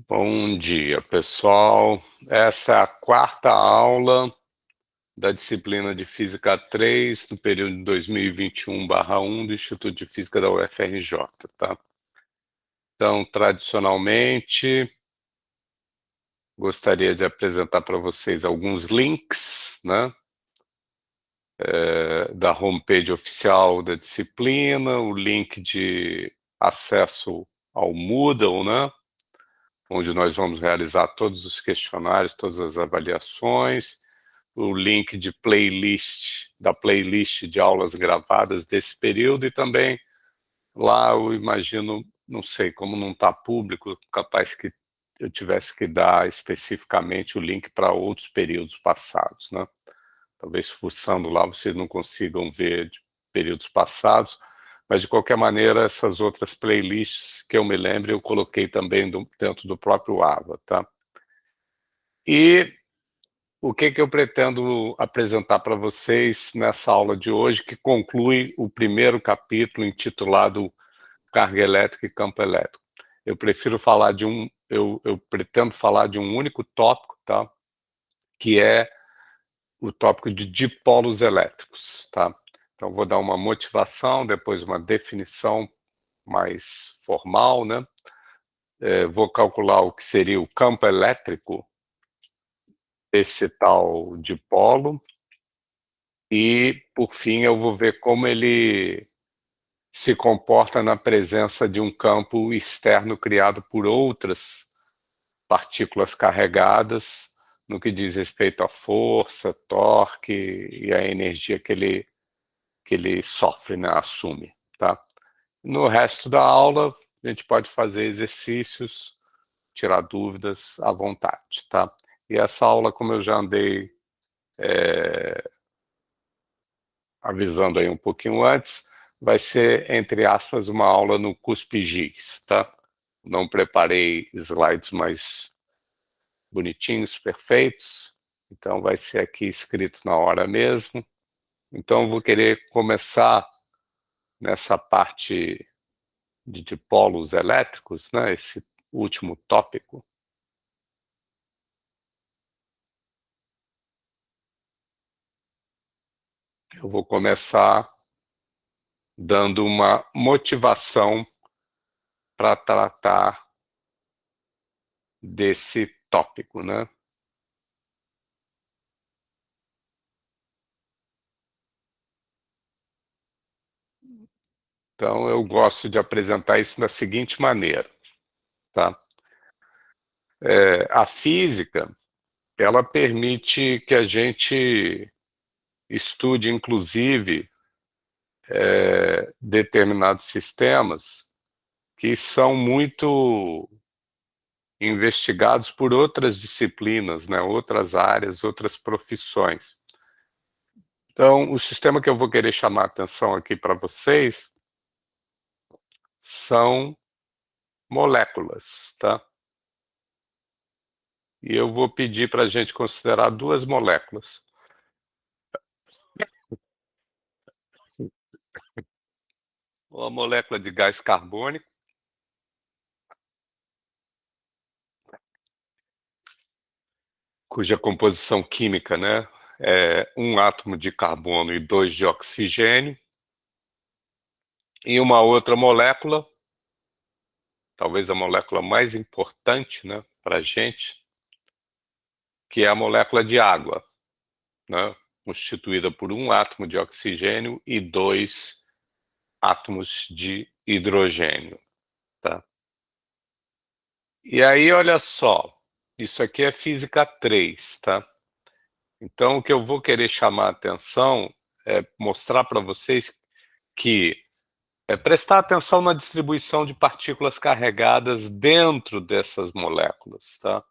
Bom dia, pessoal. Essa é a quarta aula da disciplina de Física 3, do período 2021/1 do Instituto de Física da UFRJ, tá? Então, tradicionalmente, gostaria de apresentar para vocês alguns links, né? Da homepage oficial da disciplina, o link de acesso ao Moodle, né? Onde nós vamos realizar todos os questionários, todas as avaliações, o link de playlist, da playlist de aulas gravadas desse período, e também lá eu imagino, não sei, como não está público, capaz que eu tivesse que dar especificamente o link para outros períodos passados, né? Talvez fuçando lá vocês não consigam ver de períodos passados, mas de qualquer maneira essas outras playlists que eu me lembro eu coloquei também dentro do próprio AVA, tá? E o que eu pretendo apresentar para vocês nessa aula de hoje, que conclui o primeiro capítulo intitulado Carga Elétrica e Campo Elétrico. Eu prefiro falar de eu pretendo falar de um único tópico, tá? Que é o tópico de dipolos elétricos, tá? Então vou dar uma motivação, depois uma definição mais formal, né? Vou calcular o que seria o campo elétrico desse tal dipolo, e, por fim, eu vou ver como ele se comporta na presença de um campo externo criado por outras partículas carregadas, no que diz respeito à força, torque e à energia que ele sofre, né, assume, tá? No resto da aula, a gente pode fazer exercícios, tirar dúvidas à vontade, tá? E essa aula, como eu já andei avisando aí um pouquinho antes, vai ser, entre aspas, uma aula no cuspigis, tá? Não preparei slides mais bonitinhos, perfeitos, então vai ser aqui escrito na hora mesmo. Então eu vou querer começar nessa parte de dipolos elétricos, né? Esse último tópico. Eu vou começar dando uma motivação para tratar desse tópico, né? Então, eu gosto de apresentar isso da seguinte maneira, tá? A física, ela permite que a gente estude, inclusive, determinados sistemas que são muito investigados por outras disciplinas, né? Outras áreas, outras profissões. Então, o sistema que eu vou querer chamar a atenção aqui para vocês são moléculas, tá? E eu vou pedir para a gente considerar duas moléculas. Uma molécula de gás carbônico, cuja composição química, né, é um átomo de carbono e 2 de oxigênio, e uma outra molécula, talvez a molécula mais importante, né, para a gente, que é a molécula de água, né, constituída por um átomo de oxigênio e 2 átomos de hidrogênio, tá? E aí, olha só, isso aqui é física 3, tá? Então, o que eu vou querer chamar a atenção é mostrar para vocês que prestar atenção na distribuição de partículas carregadas dentro dessas moléculas, tá?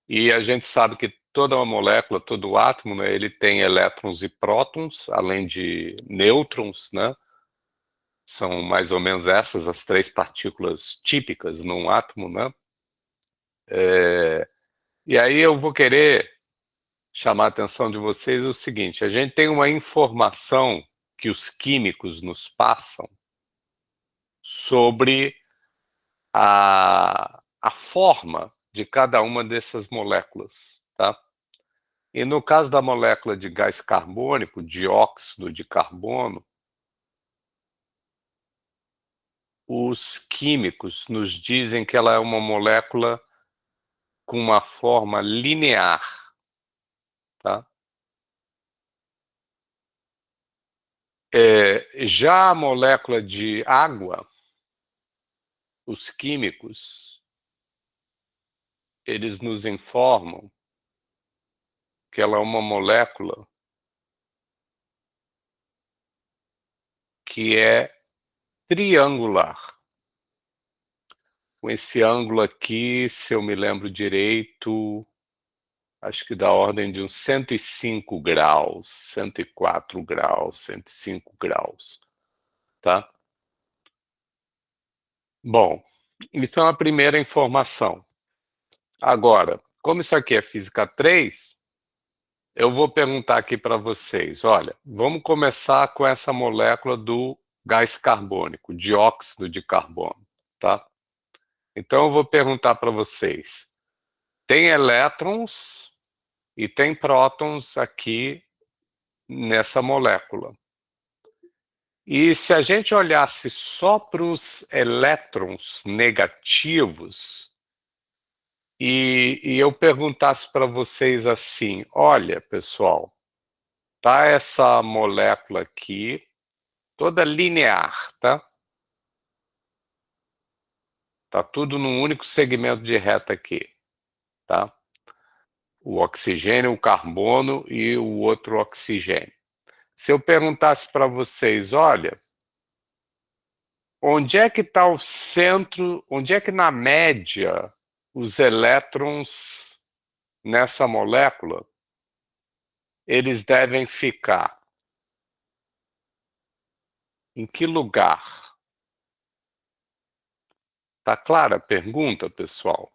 E a gente sabe que toda uma molécula, todo átomo, né, ele tem elétrons e prótons, além de nêutrons, né? São mais ou menos essas as três partículas típicas num átomo, né? E aí eu vou querer chamar a atenção de vocês o seguinte: a gente tem uma informação que os químicos nos passam sobre a forma de cada uma dessas moléculas, tá? E no caso da molécula de gás carbônico, dióxido de carbono, os químicos nos dizem que ela é uma molécula com uma forma linear, tá? Já a molécula de água, os químicos, eles nos informam que ela é uma molécula que é triangular. Com esse ângulo aqui, se eu me lembro direito, acho que da ordem de uns 105 graus, 104 graus, 105 graus, tá? Bom, isso é uma primeira informação. Agora, como isso aqui é física 3, eu vou perguntar aqui para vocês, olha, vamos começar com essa molécula do gás carbônico, dióxido de carbono, tá? Então eu vou perguntar para vocês, tem elétrons e tem prótons aqui nessa molécula. E se a gente olhasse só para os elétrons negativos e eu perguntasse para vocês assim, olha, pessoal, tá essa molécula aqui, toda linear, tá? Tá tudo num único segmento de reta aqui, tá? O oxigênio, o carbono e o outro oxigênio. Se eu perguntasse para vocês, olha, onde é que está o centro, onde é que na média os elétrons nessa molécula, eles devem ficar? Em que lugar? Tá clara a pergunta, pessoal?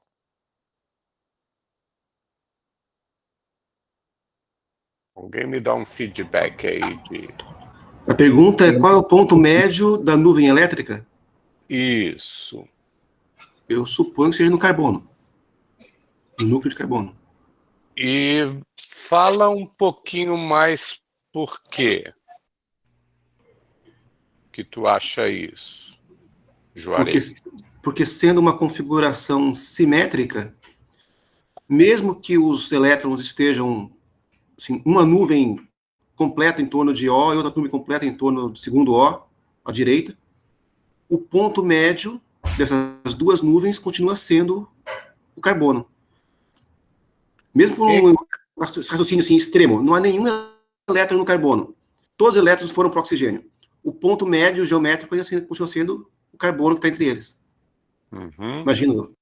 Alguém me dá um feedback aí de... A pergunta é qual é o ponto médio da nuvem elétrica? Isso. Eu suponho que seja no carbono. No núcleo de carbono. E fala um pouquinho mais por quê que tu acha isso, Juarez? Porque sendo uma configuração simétrica, mesmo que os elétrons estejam assim, uma nuvem completa em torno de O e outra nuvem completa em torno do segundo O, à direita, o ponto médio dessas duas nuvens continua sendo o carbono. Mesmo por um raciocínio assim, extremo, não há nenhum elétron no carbono. Todos os elétrons foram para o oxigênio. O ponto médio geométrico continua sendo o carbono que está entre eles. Uhum. Imagino. O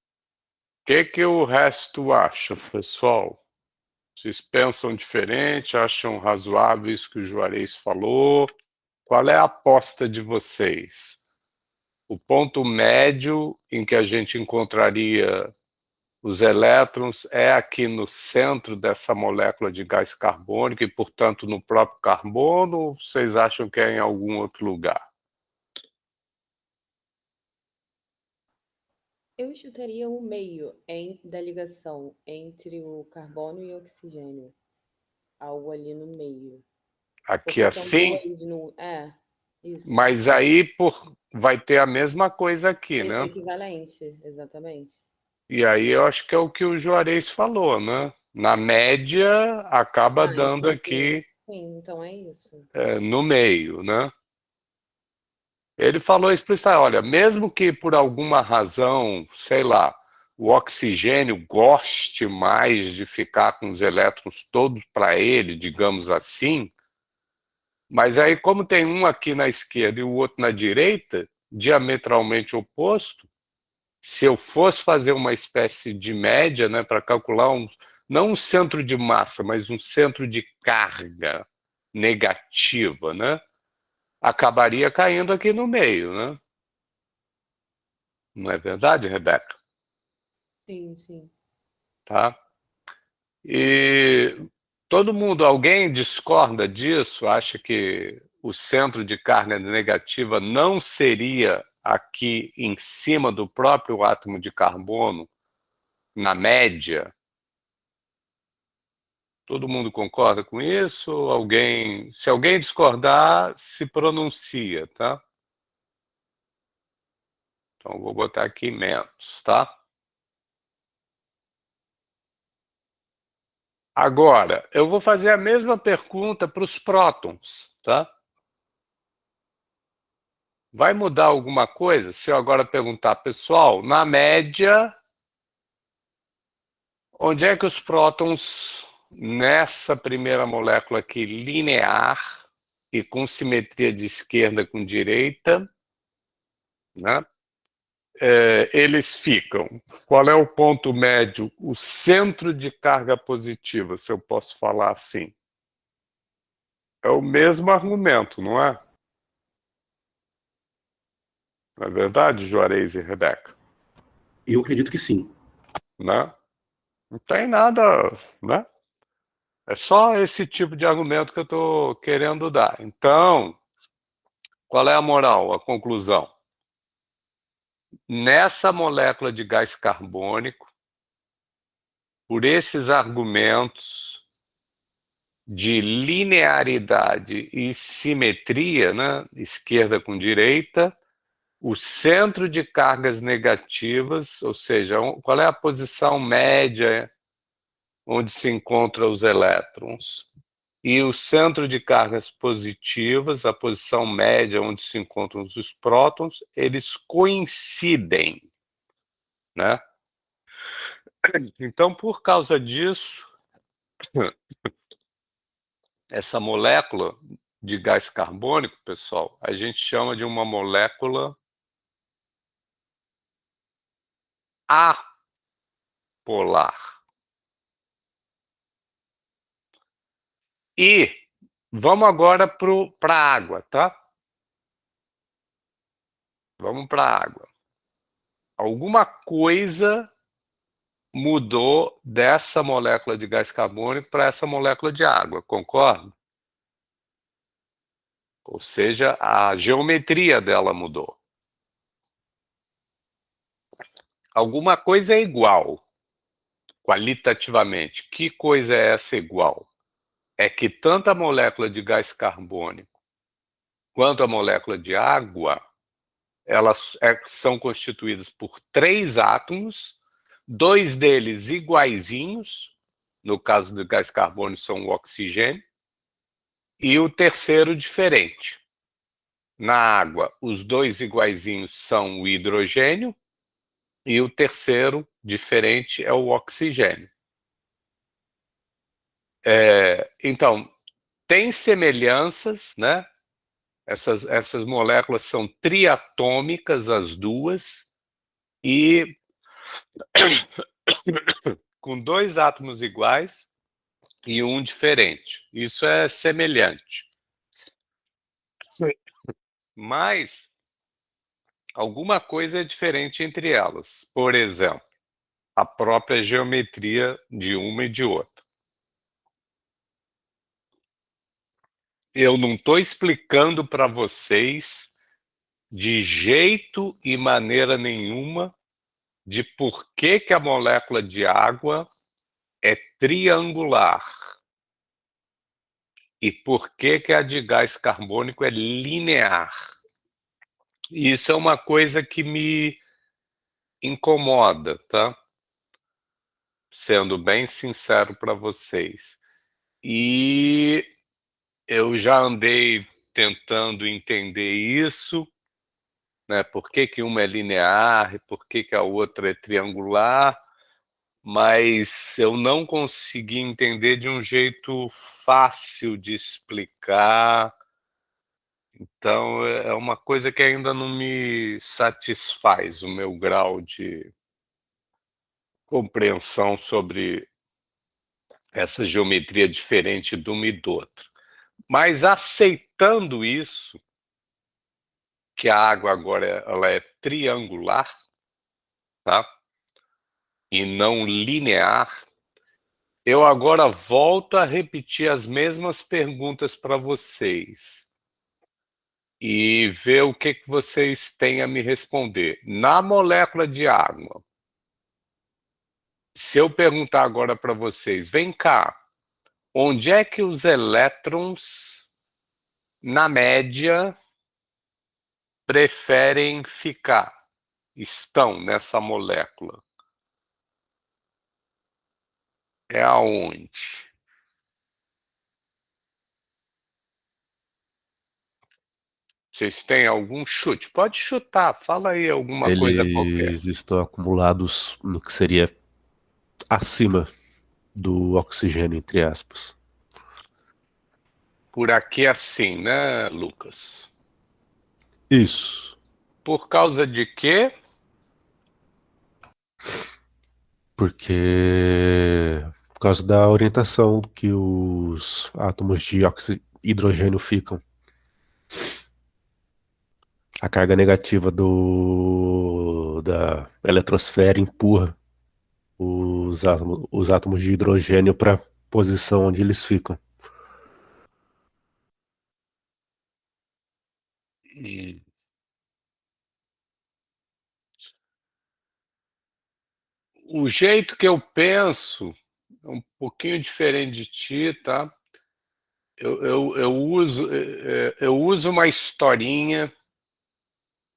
que o resto acha, pessoal? Vocês pensam diferente? Acham razoável isso que o Juarez falou? Qual é a aposta de vocês? O ponto médio em que a gente encontraria os elétrons é aqui no centro dessa molécula de gás carbônico e, portanto, no próprio carbono, ou vocês acham que é em algum outro lugar? Eu chutaria o meio da ligação entre o carbono e o oxigênio. Algo ali no meio. Aqui assim? Isso. Mas aí vai ter a mesma coisa aqui, né? Equivalente, exatamente. E aí eu acho que é o que o Juarez falou, né? Na média, acaba dando então, aqui... Sim, então é isso. No meio, né? Ele falou explicitamente, olha, mesmo que por alguma razão, sei lá, o oxigênio goste mais de ficar com os elétrons todos para ele, digamos assim, mas aí como tem um aqui na esquerda e o outro na direita, diametralmente oposto, se eu fosse fazer uma espécie de média, né, para calcular não um centro de massa, mas um centro de carga negativa, né, acabaria caindo aqui no meio, né? Não é verdade, Rebeca? Sim, sim. Tá? E todo mundo, alguém discorda disso? Acha que o centro de carga negativa não seria aqui em cima do próprio átomo de carbono, na média. Todo mundo concorda com isso? Se alguém discordar, se pronuncia, tá? Então, vou botar aqui menos, tá? Agora, eu vou fazer a mesma pergunta para os prótons, tá? Vai mudar alguma coisa se eu agora perguntar, pessoal, na média, onde é que os prótons, nessa primeira molécula aqui, linear e com simetria de esquerda com direita, né? Eles ficam? Qual é o ponto médio, o centro de carga positiva, se eu posso falar assim? É o mesmo argumento, não é? Não é verdade, Juarez e Rebeca? Eu acredito que sim. Né? Não tem nada, né? É só esse tipo de argumento que eu estou querendo dar. Então, qual é a moral, a conclusão? Nessa molécula de gás carbônico, por esses argumentos de linearidade e simetria, né? Esquerda com direita, o centro de cargas negativas, ou seja, qual é a posição média onde se encontram os elétrons, e o centro de cargas positivas, a posição média onde se encontram os prótons, eles coincidem, né? Então, por causa disso, essa molécula de gás carbônico, pessoal, a gente chama de uma molécula apolar. E vamos agora para a água, tá? Vamos para a água. Alguma coisa mudou dessa molécula de gás carbônico para essa molécula de água, concorda? Ou seja, a geometria dela mudou. Alguma coisa é igual, qualitativamente. Que coisa é essa igual? É que tanto a molécula de gás carbônico quanto a molécula de água, elas são constituídas por 3 átomos, 2 deles iguaizinhos, no caso do gás carbônico são o oxigênio, e o terceiro diferente. Na água, os 2 iguaizinhos são o hidrogênio, e o terceiro diferente é o oxigênio. Então, tem semelhanças, né? Essas moléculas são triatômicas, as duas, e com 2 átomos iguais e um diferente. Isso é semelhante. Sim. Mas alguma coisa é diferente entre elas. Por exemplo, a própria geometria de uma e de outra. Eu não estou explicando para vocês de jeito e maneira nenhuma de por que a molécula de água é triangular e por que a de gás carbônico é linear. Isso é uma coisa que me incomoda, tá? Sendo bem sincero para vocês. E eu já andei tentando entender isso, né? Por que uma é linear e por que a outra é triangular, mas eu não consegui entender de um jeito fácil de explicar. Então, é uma coisa que ainda não me satisfaz, o meu grau de compreensão sobre essa geometria diferente de uma e do outro. Mas aceitando isso, que a água agora ela é triangular, tá? E não linear, eu agora volto a repetir as mesmas perguntas para vocês e ver o que vocês têm a me responder. Na molécula de água, Se eu perguntar agora para vocês, vem cá, onde é que os elétrons, na média, preferem ficar? Estão nessa molécula? É aonde? Vocês têm algum chute? Pode chutar, fala aí alguma coisa qualquer. Eles estão acumulados no que seria acima do oxigênio, entre aspas. Por aqui assim, né, Lucas? Isso. Por causa de quê? Porque por causa da orientação que os átomos de hidrogênio ficam. A carga negativa da eletrosfera empurra os átomos de hidrogênio para a posição onde eles ficam. O jeito que eu penso é um pouquinho diferente de ti, tá? Eu uso uma historinha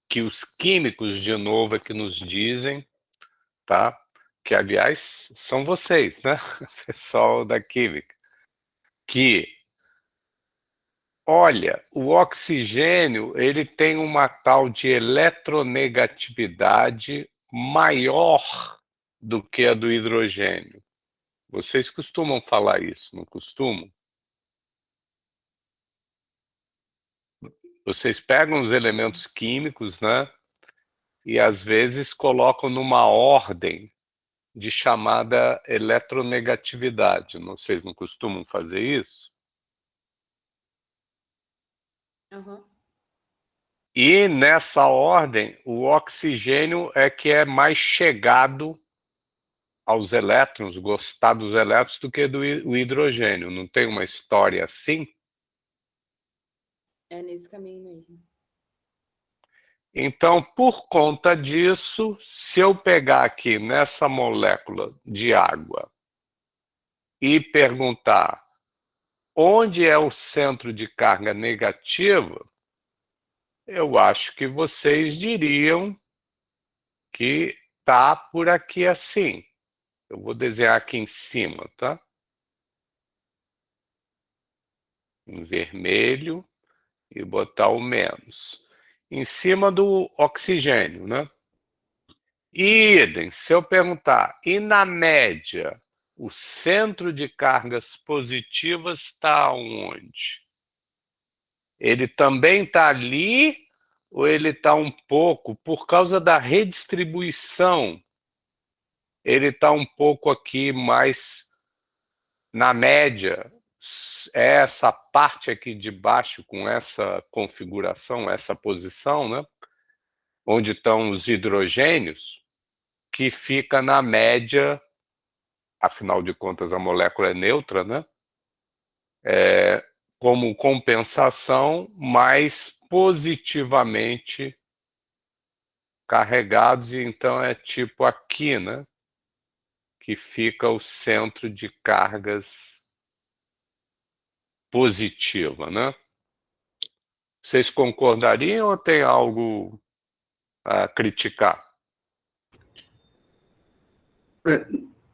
que os químicos, de novo, é que nos dizem, tá? Que, aliás, são vocês, né? Pessoal da química. Que, olha, o oxigênio, ele tem uma tal de eletronegatividade maior do que a do hidrogênio. Vocês costumam falar isso, não costumam? Vocês pegam os elementos químicos, né? E às vezes colocam numa ordem de chamada eletronegatividade. Vocês não costumam fazer isso? Uhum. E nessa ordem, o oxigênio é que é mais chegado aos elétrons, gostar dos elétrons, do que o hidrogênio. Não tem uma história assim? É nesse caminho mesmo. Então, por conta disso, se eu pegar aqui nessa molécula de água e perguntar onde é o centro de carga negativa, eu acho que vocês diriam que está por aqui assim. Eu vou desenhar aqui em cima, tá? Em vermelho e botar o menos. Em cima do oxigênio, né? Idem, se eu perguntar, e na média, o centro de cargas positivas está onde? Ele também está ali ou ele está um pouco, por causa da redistribuição, ele está um pouco aqui mais na média, essa parte aqui de baixo com essa configuração, essa posição, né? Onde estão os hidrogênios, que fica na média, afinal de contas a molécula é neutra, né? Como compensação, mais positivamente carregados, e então é tipo aqui, né? Que fica o centro de cargas positiva, né? Vocês concordariam ou tem algo a criticar?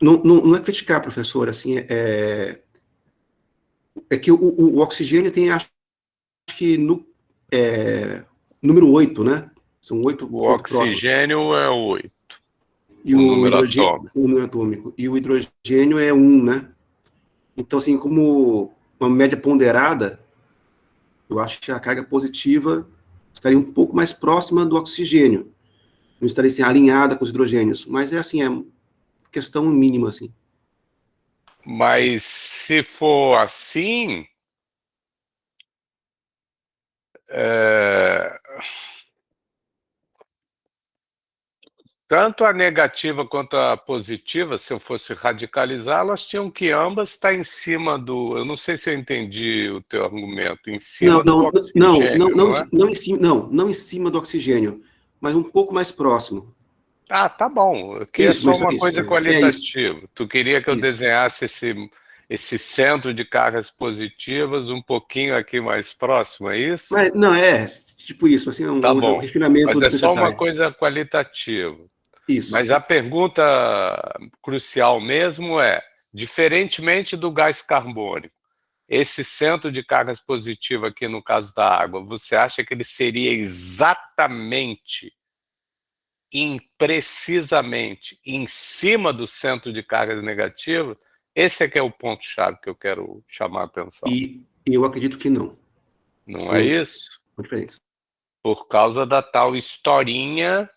Não é criticar, professor, assim, é que o oxigênio tem, acho que, número 8, né? São 8 O oxigênio é 8. E o o número hidrogênio, atômico. o número atômico. E o hidrogênio é 1, né? Então, assim, como uma média ponderada, eu acho que a carga positiva estaria um pouco mais próxima do oxigênio. Não estaria assim, alinhada com os hidrogênios. Mas é assim, é questão mínima, assim. Mas se for assim, tanto a negativa quanto a positiva, se eu fosse radicalizar, elas tinham que ambas estar em cima do... Eu não sei se eu entendi o teu argumento. Em cima do oxigênio, não é? Não em cima do oxigênio, mas um pouco mais próximo. Ah, tá bom. Aqui é Isso, só mas uma isso, coisa é isso, qualitativa. Tu queria que eu isso. desenhasse esse centro de cargas positivas um pouquinho aqui mais próximo, é isso? Mas, não, tipo isso, assim, Tá um bom. refinamento Mas é só uma desnecessário. coisa qualitativa. Isso. Mas a pergunta crucial mesmo é, diferentemente do gás carbônico, esse centro de cargas positiva aqui no caso da água, você acha que ele seria exatamente, precisamente, em cima do centro de cargas negativas? Esse é que é o ponto-chave que eu quero chamar a atenção. E eu acredito que não. Não é São isso? diferentes. Por causa da tal historinha.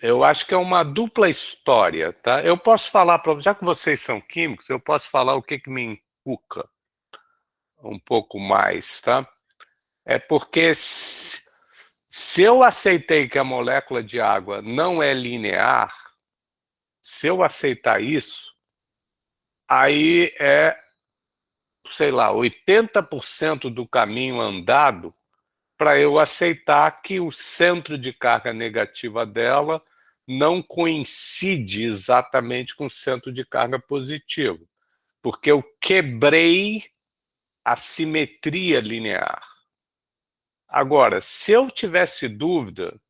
Eu acho que é uma dupla história, tá? Eu posso falar para, já que vocês são químicos, eu posso falar o que me encuca um pouco mais, tá? É porque se eu aceitei que a molécula de água não é linear, se eu aceitar isso, aí é, sei lá, 80% do caminho andado para eu aceitar que o centro de carga negativa dela não coincide exatamente com o centro de carga positiva, porque eu quebrei a simetria linear. Agora, se eu tivesse dúvida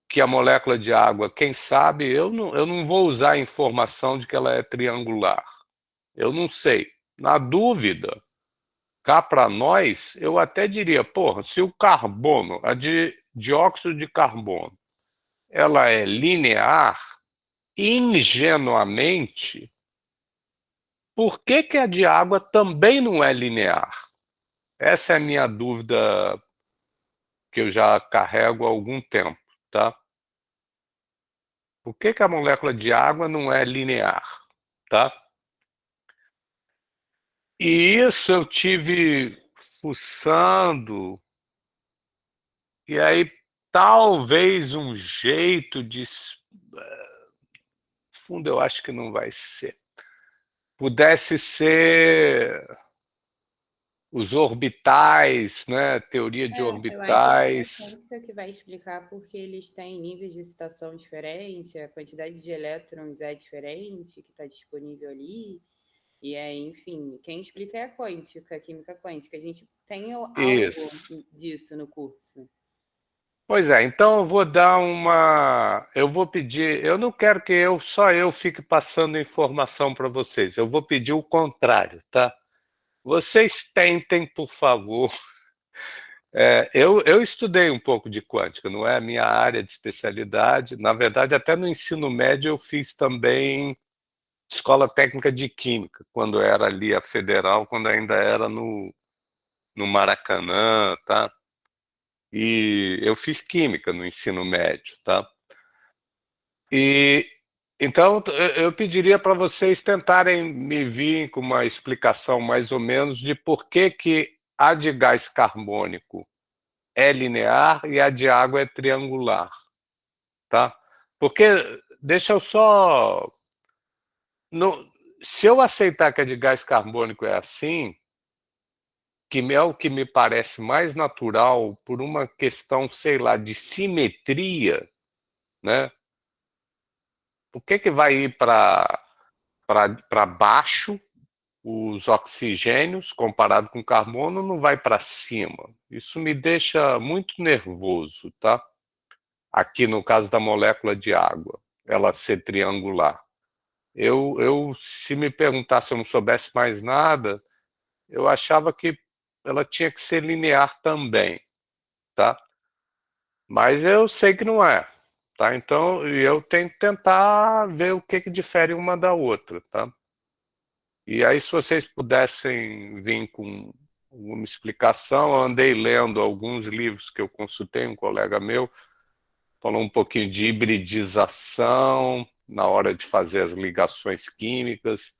que a molécula de água, quem sabe, eu não vou usar a informação de que ela é triangular. Eu não sei. Na dúvida, cá para nós, eu até diria, porra, se o carbono, dióxido de carbono, ela é linear, ingenuamente, por que que a de água também não é linear? Essa é a minha dúvida que eu já carrego há algum tempo, tá? Por que que a molécula de água não é linear, tá? E isso eu tive fuçando, e aí talvez um jeito de... fundo eu acho que não vai ser. Pudesse ser os orbitais, né? Teoria de Eu acho que é a orbitais. quântica que vai explicar porque eles têm níveis de excitação diferentes, a quantidade de elétrons é diferente que está disponível ali. E aí, enfim, quem explica é a quântica, a química quântica. A gente tem algo Isso. disso no curso. Pois é, então eu vou dar uma... Eu vou pedir... Eu não quero que só eu fique passando informação para vocês. Eu vou pedir o contrário, tá? Vocês tentem, por favor. Eu estudei um pouco de quântica, não é a minha área de especialidade. Na verdade, até no ensino médio eu fiz também escola técnica de química, quando era ali a federal, quando ainda era no Maracanã, tá? E eu fiz química no ensino médio, tá? E então eu pediria para vocês tentarem me vir com uma explicação mais ou menos de por que que a de gás carbônico é linear e a de água é triangular, tá? Porque, deixa eu só... se eu aceitar que a de gás carbônico é assim, que é o que me parece mais natural por uma questão, sei lá, de simetria, né? Por que que vai ir para baixo os oxigênios comparado com o carbono, não vai para cima? Isso me deixa muito nervoso, tá? Aqui no caso da molécula de água, ela ser triangular. Se me perguntar se eu não soubesse mais nada, eu achava que ela tinha que ser linear também, tá? Mas eu sei que não é, tá? Então eu tenho que tentar ver o que que difere uma da outra, tá? E aí, se vocês pudessem vir com uma explicação, eu andei lendo alguns livros que eu consultei, um colega meu falou um pouquinho de hibridização na hora de fazer as ligações químicas,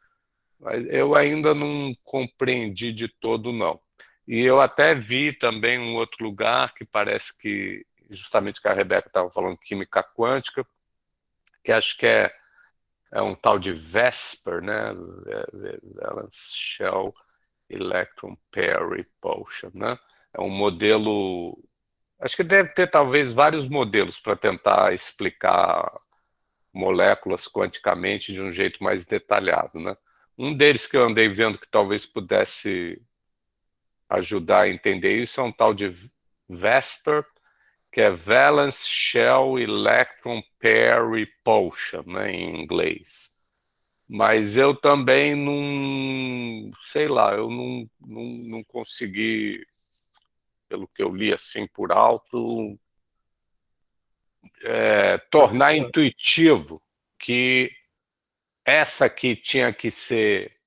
mas eu ainda não compreendi de todo, não. E eu até vi também um outro lugar que parece que, justamente que a Rebeca estava falando, química quântica, que acho que é um tal de VESPER, né? Valence Shell Electron Pair Repulsion, né? É um modelo Acho que deve ter talvez vários modelos para tentar explicar moléculas quanticamente de um jeito mais detalhado, né? Um deles que eu andei vendo que talvez pudesse ajudar a entender isso é um tal de VESPR, que é Valence Shell Electron Pair Repulsion, né, em inglês. Mas eu também não, sei lá, eu não consegui, pelo que eu li assim por alto, tornar intuitivo que essa aqui tinha que ser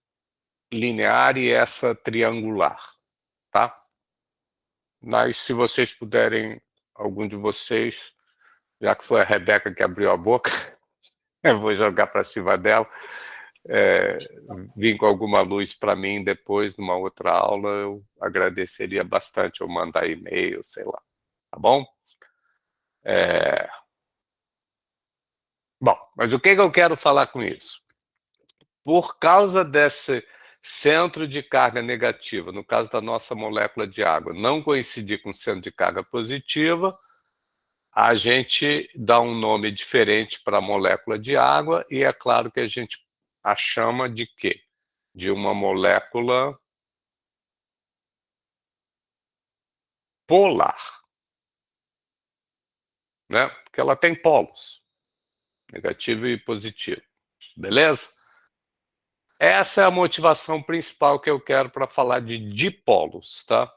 linear e essa triangular, tá? Mas se vocês puderem, algum de vocês, já que foi a Rebeca que abriu a boca, eu vou jogar para cima dela, vir com alguma luz para mim depois, numa outra aula, eu agradeceria bastante, ou mandar e-mail, sei lá, tá bom? Bom, mas o que eu quero falar com isso? Por causa desse centro de carga negativa, no caso da nossa molécula de água, não coincidir com o centro de carga positiva, a gente dá um nome diferente para a molécula de água e é claro que a gente a chama de quê? De uma molécula polar, né? Porque ela tem polos, negativo e positivo, beleza? Essa é a motivação principal que eu quero para falar de dipolos, tá?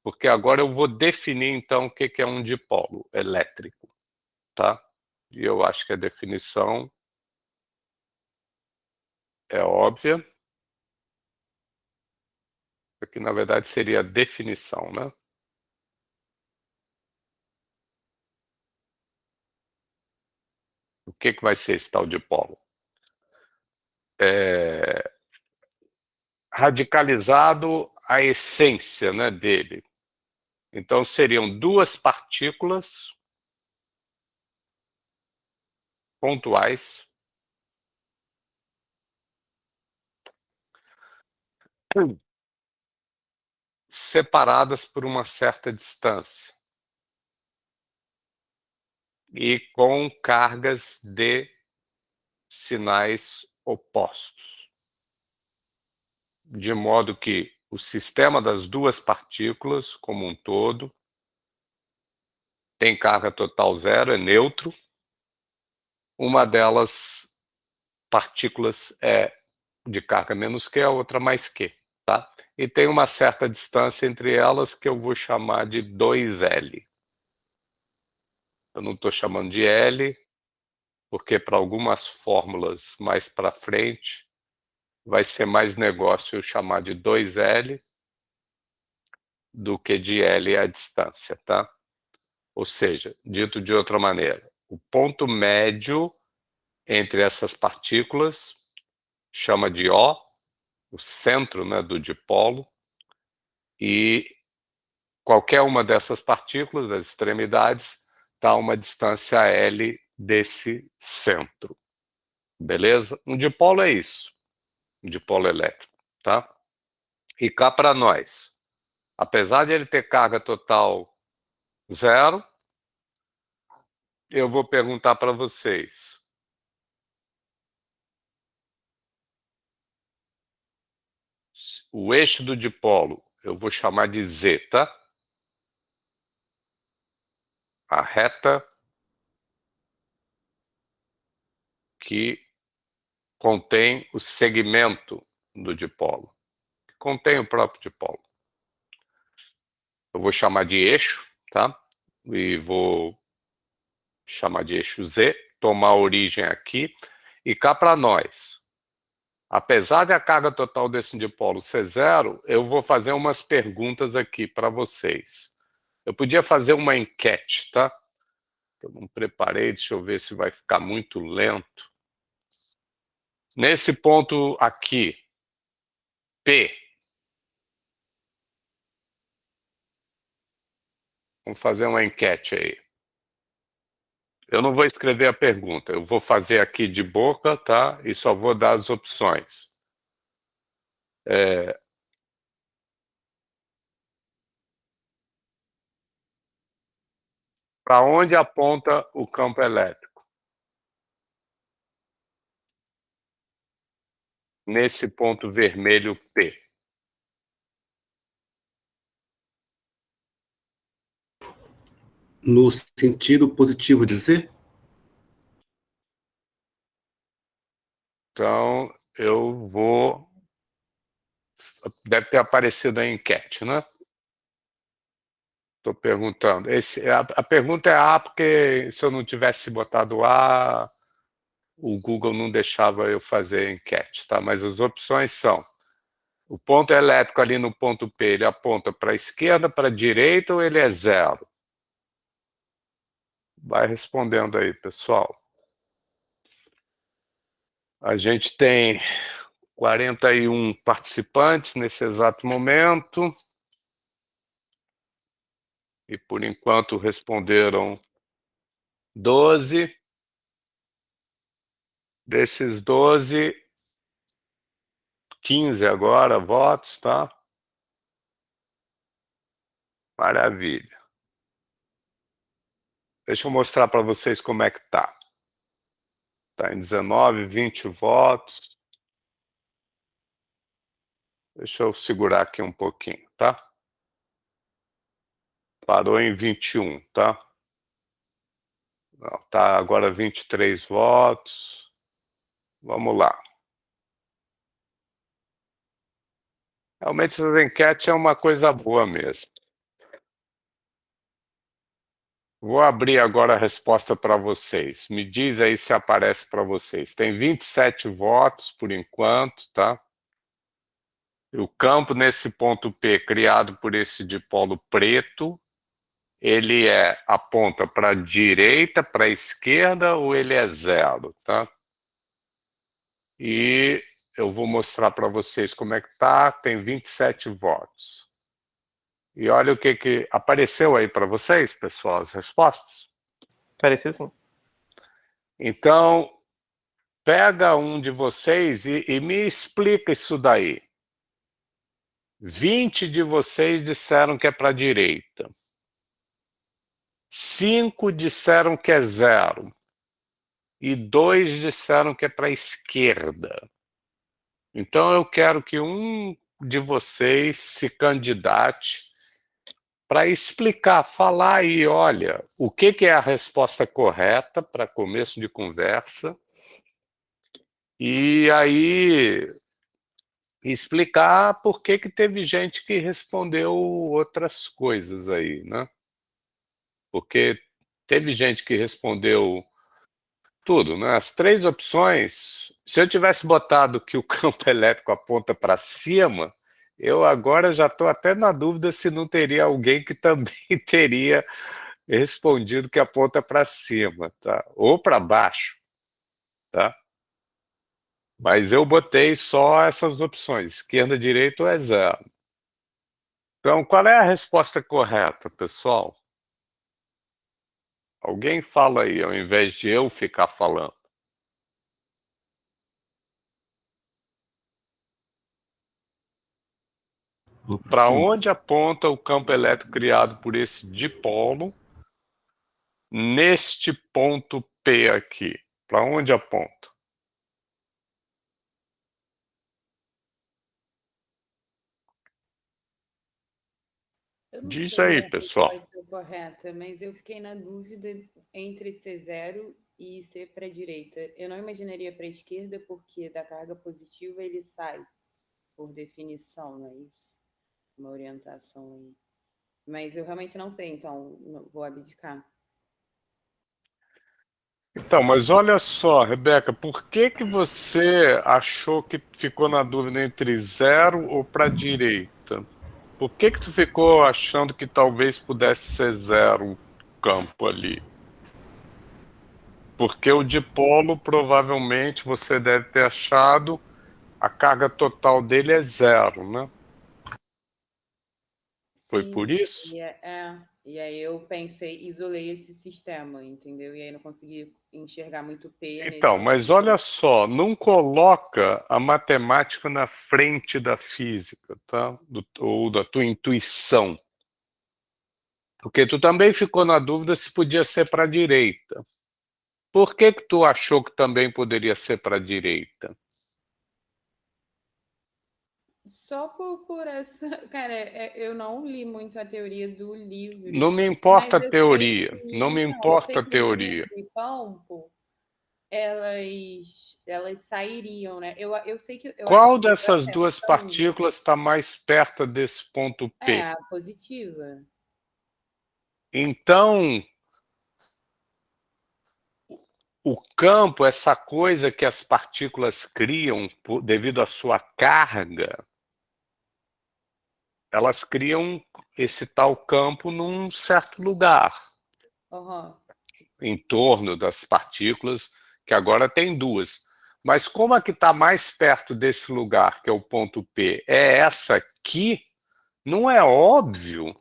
Porque agora eu vou definir, então, o que é um dipolo elétrico, tá? E eu acho que a definição é óbvia. Aqui, na verdade, seria a definição, né? O que vai ser esse tal dipolo? Radicalizado a essência, né, dele. Então, seriam duas partículas pontuais separadas por uma certa distância e com cargas de sinais opostos, de modo que o sistema das duas partículas, como um todo, tem carga total zero, é neutro. Uma delas, partículas, é de carga menos Q, a outra mais Q, tá? E tem uma certa distância entre elas que eu vou chamar de 2L. Eu não estou chamando de L, porque para algumas fórmulas mais para frente vai ser mais negócio eu chamar de 2L do que de L a distância, tá? Ou seja, dito de outra maneira, o ponto médio entre essas partículas chama de O, o centro, né, do dipolo, e qualquer uma dessas partículas, das extremidades, está a uma distância L desse centro. Beleza? Um dipolo é isso, um dipolo elétrico, tá? E cá para nós, apesar de ele ter carga total zero, eu vou perguntar para vocês. O eixo do dipolo eu vou chamar de Z, tá? A reta que contém o segmento do dipolo, que contém o próprio dipolo. Eu vou chamar de eixo, tá? E vou chamar de eixo Z, tomar origem aqui, e cá para nós. Apesar de a carga total desse dipolo ser zero, eu vou fazer umas perguntas aqui para vocês. Eu podia fazer uma enquete, tá? Eu não preparei, deixa eu ver se vai ficar muito lento. Nesse ponto aqui, P. Vamos fazer uma enquete aí. Eu não vou escrever a pergunta, eu vou fazer aqui de boca, tá? E só vou dar as opções. Para onde aponta o campo elétrico? Nesse ponto vermelho P. No sentido positivo de Z? Então, eu vou... Deve ter aparecido a enquete, né? Estou perguntando. A pergunta é A, porque se eu não tivesse botado A, o Google não deixava eu fazer enquete, tá? Mas as opções são: o ponto elétrico ali no ponto P, ele aponta para a esquerda, para a direita, ou ele é zero? Vai respondendo aí, pessoal. A gente tem 41 participantes nesse exato momento. E, por enquanto, responderam 12. Desses 12, 15 agora votos, tá? Maravilha. Deixa eu mostrar para vocês como é que tá. Tá em 19, 20 votos. Deixa eu segurar aqui um pouquinho, tá? Parou em 21, tá? Não, tá agora 23 votos. Vamos lá. Realmente essa enquete é uma coisa boa mesmo. Vou abrir agora a resposta para vocês. Me diz aí se aparece para vocês. Tem 27 votos por enquanto, tá? E o campo nesse ponto P, criado por esse dipolo preto, ele aponta para a direita, para a esquerda, ou ele é zero, tá? E eu vou mostrar para vocês como é que tá. Tem 27 votos. E olha o que apareceu aí para vocês, pessoal, as respostas. Pareceu sim. Então, pega um de vocês e me explica isso daí. 20 de vocês disseram que é para a direita. 5 disseram que é zero. E 2 disseram que é para a esquerda. Então eu quero que um de vocês se candidate para explicar, falar aí, olha, o que é a resposta correta para começo de conversa, e aí explicar por que teve gente que respondeu outras coisas aí, né? Porque teve gente que respondeu tudo, né? As 3 opções, se eu tivesse botado que o campo elétrico aponta para cima, eu agora já estou até na dúvida se não teria alguém que também teria respondido que aponta para cima, tá? Ou para baixo, tá? Mas eu botei só essas opções, esquerda, direita ou é zero. Então, qual é a resposta correta, pessoal? Alguém fala aí, ao invés de eu ficar falando. Para onde aponta o campo elétrico criado por esse dipolo neste ponto P aqui? Para onde aponta? Eu não Diz sei aí, a pessoal. resposta correta, mas eu fiquei na dúvida entre ser zero e ser para a direita. Eu não imaginaria para a esquerda, porque da carga positiva ele sai, por definição, não é isso? Uma orientação aí. Mas eu realmente não sei, então vou abdicar. Então, mas olha só, Rebeca, por que você achou que ficou na dúvida entre zero ou para a direita? Por que tu ficou achando que talvez pudesse ser zero o campo ali? Porque o dipolo, provavelmente, você deve ter achado, a carga total dele é zero, né? Foi Sim, por isso? e aí eu pensei, isolei esse sistema, entendeu? E aí não consegui enxergar muito P Então, mas olha só, não coloca a matemática na frente da física, tá? Ou da tua intuição. Porque tu também ficou na dúvida se podia ser para a direita. Por que tu achou que também poderia ser para a direita? Só por essa. Cara, eu não li muito a teoria do livro. Não me Mas importa a eu sei teoria. que. Não me Não, eu importa sei a que as linhas teoria. de campo, elas sairiam, né? Eu sei que. Eu acho Qual que eu tô dessas duas pensando. partículas está mais perto desse ponto É, P? a positiva. Então, o campo, essa coisa que as partículas criam devido à sua carga, elas criam esse tal campo num certo lugar, Aham. em torno das partículas, que agora tem duas. Mas como a que está mais perto desse lugar, que é o ponto P, é essa aqui, não é óbvio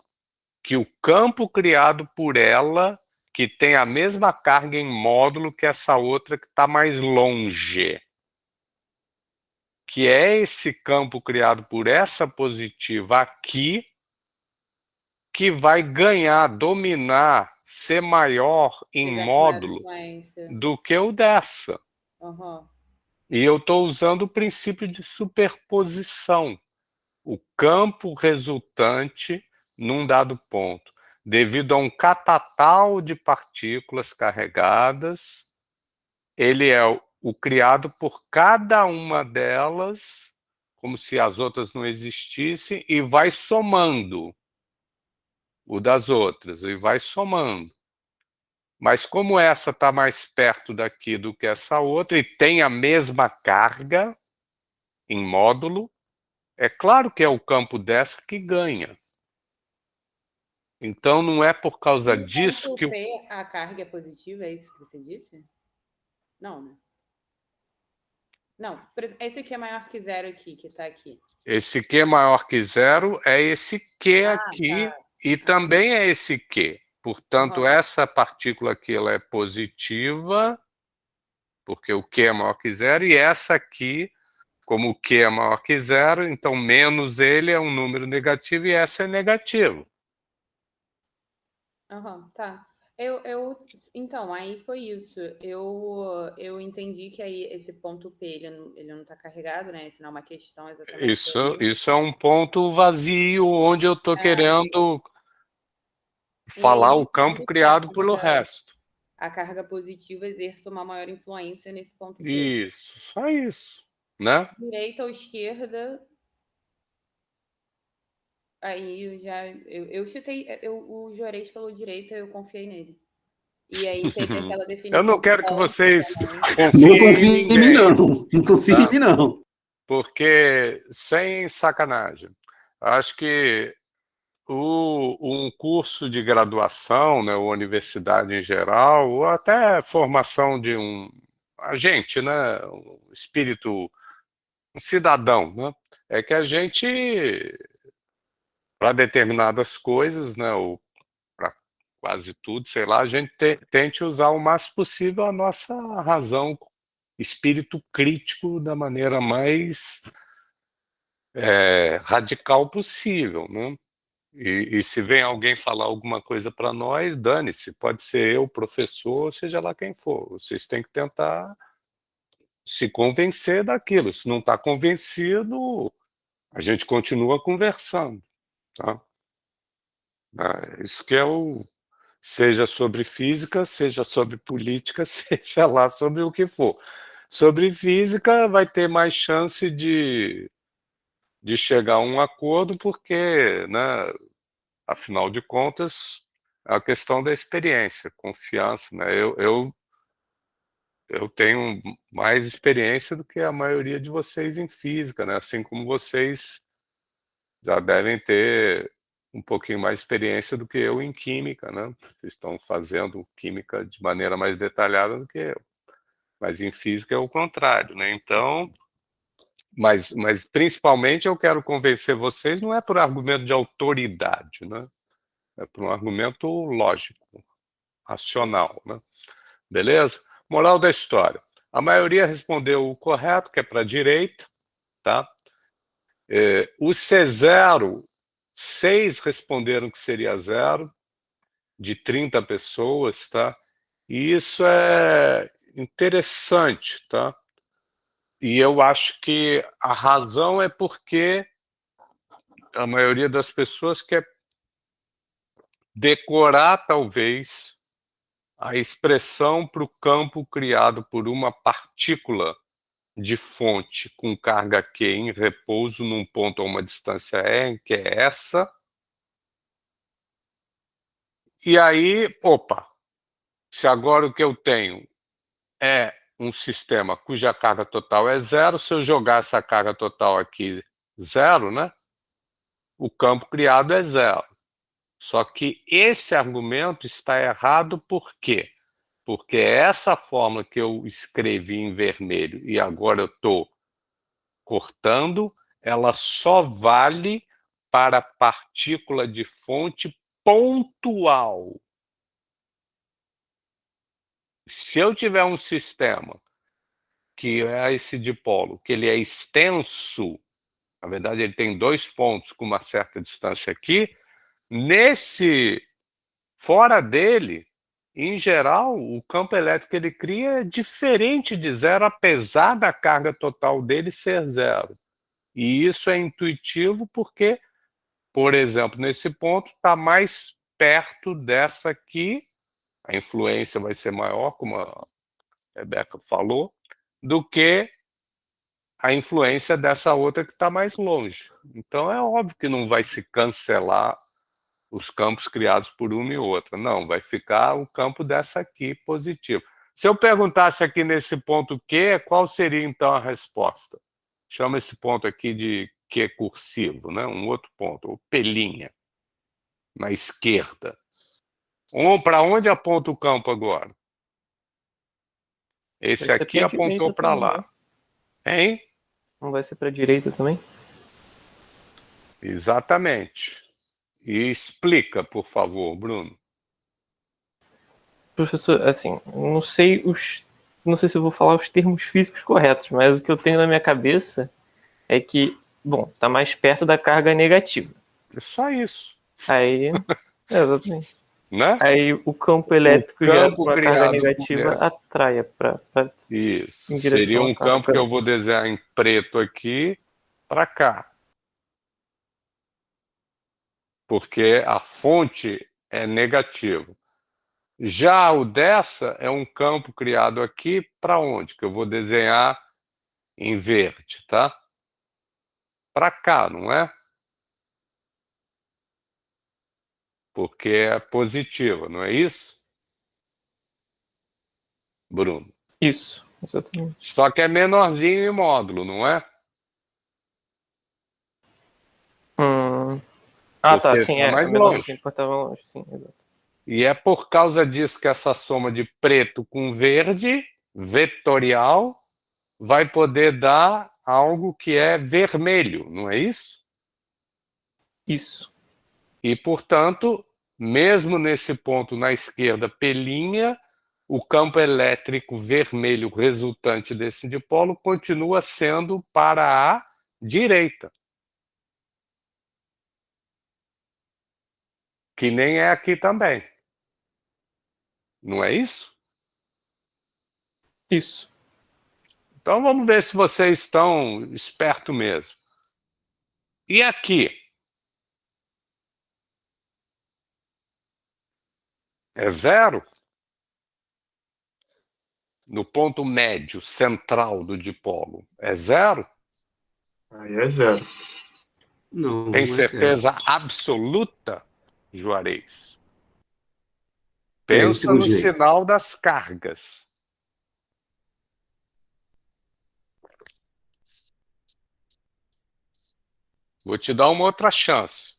que o campo criado por ela, que tem a mesma carga em módulo que essa outra que está mais longe, que é esse campo criado por essa positiva aqui, que vai ganhar, dominar, ser maior em Exerce maior módulo influência. do que o dessa. Aham. E eu estou usando o princípio de superposição. O campo resultante num dado ponto, devido a um catatal de partículas carregadas, ele é o criado por cada uma delas, como se as outras não existissem, e vai somando o das outras, e vai somando. Mas como essa está mais perto daqui do que essa outra, e tem a mesma carga em módulo, é claro que é o campo dessa que ganha. Então não é por causa No disso ponto que P, a carga é positiva, é isso que você disse? Não, né? Não, esse aqui é maior que zero aqui, que tá aqui. esse Q maior que zero é esse Q Ah, aqui, tá. e também é esse Q. Portanto, Aham. essa partícula aqui ela é positiva, porque o Q é maior que zero, e essa aqui, como o Q é maior que zero, então menos ele é um número negativo, e essa é negativa. Aham, tá. Então, aí foi isso. Eu entendi que aí esse ponto P, ele não tá carregado, né? Isso não é uma questão exatamente ali. Isso é um ponto vazio, onde eu estou É, querendo e aí falar o você campo diz que criado pelo resto. a carga positiva exerce uma maior influência nesse ponto P. Isso, só isso, né? Direita ou esquerda, aí eu chutei, o Juarez falou direita, eu confiei nele. E aí teve aquela Eu não definição do quero que Kant vocês também. Não confiem em confie em mim, ninguém, não. Não confie em tá? mim, não. Porque, sem sacanagem, acho que um curso de graduação, né, ou universidade em geral, ou até formação de um agente, né, um espírito, um cidadão, né, é que a gente, para determinadas coisas, né, ou para quase tudo, sei lá, a gente tente usar o máximo possível a nossa razão, espírito crítico da maneira mais radical possível, né? E se vem alguém falar alguma coisa para nós, dane-se, pode ser eu, professor, seja lá quem for. Vocês têm que tentar se convencer daquilo. Se não está convencido, a gente continua conversando, tá? Isso que é o... Seja sobre física, seja sobre política, seja lá sobre o que for. Sobre física vai ter mais chance de chegar a um acordo, porque, né, afinal de contas, é a questão da experiência, confiança, né? Eu tenho mais experiência do que a maioria de vocês em física, né? Assim como vocês já devem ter um pouquinho mais experiência do que eu em química, né? Vocês estão fazendo química de maneira mais detalhada do que eu. Mas em física é o contrário, né? Então, mas principalmente eu quero convencer vocês, não é por argumento de autoridade, né? É por um argumento lógico, racional, né? Beleza? Moral da história. A maioria respondeu o correto, que é para a direita, tá? O C0, 6 responderam que seria zero, de 30 pessoas, tá? E isso é interessante, tá? E eu acho que a razão é porque a maioria das pessoas quer decorar, talvez, a expressão para o campo criado por uma partícula de fonte com carga Q em repouso num ponto a uma distância E, que é essa. E aí, opa, se agora o que eu tenho é um sistema cuja carga total é zero, se eu jogar essa carga total aqui zero, né, o campo criado é zero. Só que esse argumento está errado por quê? Porque essa fórmula que eu escrevi em vermelho e agora eu estou cortando, ela só vale para partícula de fonte pontual. Se eu tiver um sistema que é esse dipolo, que ele é extenso, na verdade ele tem 2 pontos com uma certa distância aqui, fora dele, em geral, o campo elétrico que ele cria é diferente de zero, apesar da carga total dele ser zero. E isso é intuitivo porque, por exemplo, nesse ponto está mais perto dessa aqui, a influência vai ser maior, como a Rebeca falou, do que a influência dessa outra que está mais longe. Então é óbvio que não vai se cancelar os campos criados por uma e outra. Não, vai ficar o campo dessa aqui positivo. Se eu perguntasse aqui nesse ponto Q, qual seria então a resposta? Chama esse ponto aqui de Q cursivo, né? Um outro ponto, ou pelinha, na esquerda. Para onde aponta o campo agora? Esse aqui apontou para lá. Hein? Não vai ser para a direita também? Exatamente. E explica, por favor, Bruno. Professor, assim, não sei se eu vou falar os termos físicos corretos, mas o que eu tenho na minha cabeça é que, bom, tá mais perto da carga negativa. É só isso. Aí, exatamente. Né? Aí o campo elétrico gerado por uma carga negativa atrai para isso. Seria um campo que eu vou desenhar em preto aqui para cá. Porque a fonte é negativa. Já o dessa é um campo criado aqui para onde? Que eu vou desenhar em verde, tá? Para cá, não é? Porque é positiva, não é isso? Bruno. Isso, exatamente. Só que é menorzinho em módulo, não é? Ah, porque tá, sim, tá mais longe. Longe, sim, exato. E é por causa disso que essa soma de preto com verde, vetorial, vai poder dar algo que é vermelho, não é isso? Isso. E, portanto, mesmo nesse ponto na esquerda, pelinha, o campo elétrico vermelho resultante desse dipolo continua sendo para a direita. Que nem é aqui também. Não é isso? Isso. Então vamos ver se vocês estão espertos mesmo. E aqui? É zero? No ponto médio, central do dipolo, é zero? Aí é zero. Não, Tem não é certeza zero. absoluta, Juarez? Um Pensa no segundinho aí. sinal das cargas. Vou te dar uma outra chance.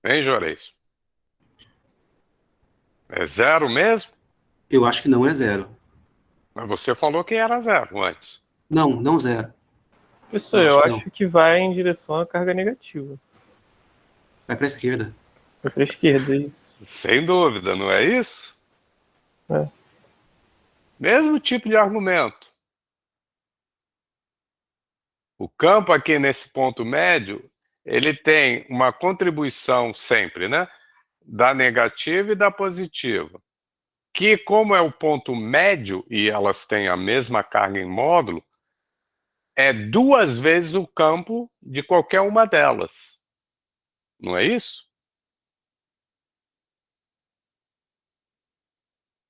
Hein, Juarez? É zero mesmo? Eu acho que não é zero. Mas você falou que era zero antes. Não, não zero. Professor, eu acho que vai em direção à carga negativa. Vai para a esquerda. Vai para a esquerda, isso. Sem dúvida, não é isso? É. Mesmo tipo de argumento. O campo aqui nesse ponto médio ele tem uma contribuição sempre, né? Da negativa e da positiva. Que, como é o ponto médio, e elas têm a mesma carga em módulo, é 2 vezes o campo de qualquer uma delas. Não é isso?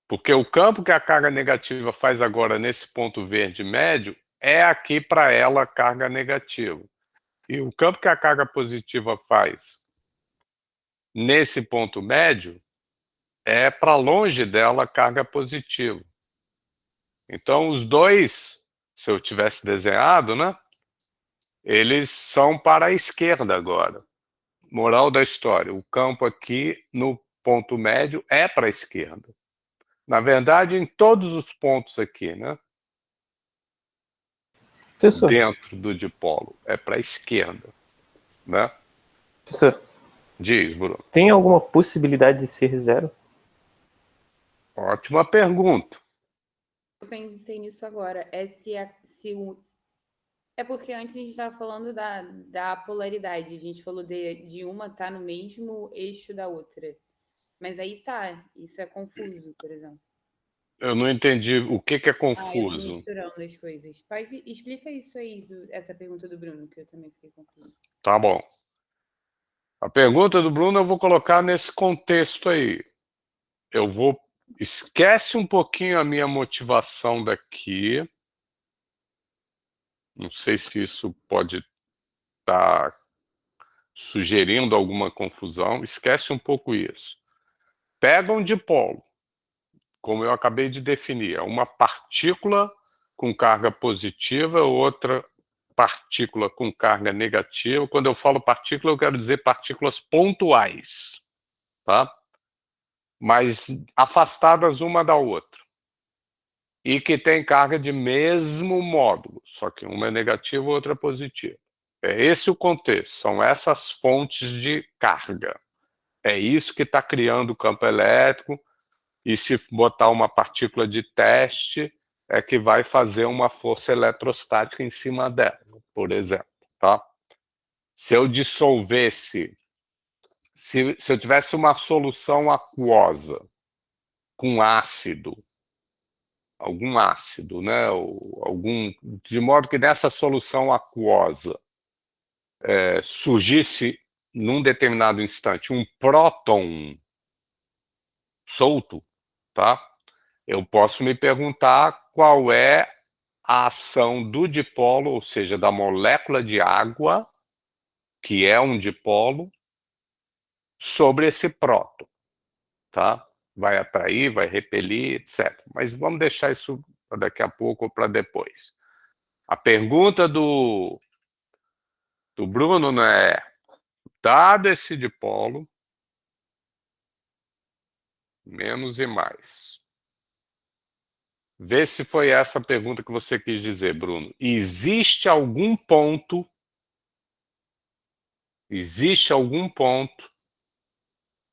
Porque o campo que a carga negativa faz agora nesse ponto verde médio é aqui para ela a carga negativa. E o campo que a carga positiva faz nesse ponto médio é para longe dela a carga positiva. Então, os dois, se eu tivesse desenhado, né, eles são para a esquerda agora. Moral da história, o campo aqui no ponto médio é para a esquerda. Na verdade, em todos os pontos aqui, né? Professor, Dentro do dipolo, é para a esquerda, né? professor, Diz, Bruno. tem alguma possibilidade de ser zero? Ótima pergunta. Eu pensei nisso agora. É porque antes a gente estava falando da polaridade. A gente falou de uma estar tá no mesmo eixo da outra. Mas aí tá. Isso é confuso, por exemplo. Eu não entendi o que é Eu tô confuso. misturando as coisas. Explica isso aí, essa pergunta do Bruno, que eu também fiquei confusa. Tá bom. A pergunta do Bruno eu vou colocar nesse contexto aí. Esquece um pouquinho a minha motivação daqui. Não sei se isso pode estar sugerindo alguma confusão. Esquece um pouco isso. Pega um dipolo, como eu acabei de definir. É uma partícula com carga positiva, outra partícula com carga negativa. Quando eu falo partícula, eu quero dizer partículas pontuais, tá? Mas afastadas uma da outra. E que tem carga de mesmo módulo, só que uma é negativa e outra é positiva. É esse o contexto, são essas fontes de carga. É isso que está criando o campo elétrico, e se botar uma partícula de teste, é que vai fazer uma força eletrostática em cima dela, por exemplo. Tá? Se eu dissolvesse, se eu tivesse uma solução aquosa com ácido, algum ácido, né? De modo que nessa solução aquosa surgisse, num determinado instante, um próton solto, tá? Eu posso me perguntar qual é a ação do dipolo, ou seja, da molécula de água, que é um dipolo, sobre esse próton, tá? Vai atrair, vai repelir, etc. Mas vamos deixar isso para daqui a pouco ou para depois. A pergunta do Bruno, né, é: dado esse dipolo, menos e mais. Vê se foi essa a pergunta que você quis dizer, Bruno. Existe algum ponto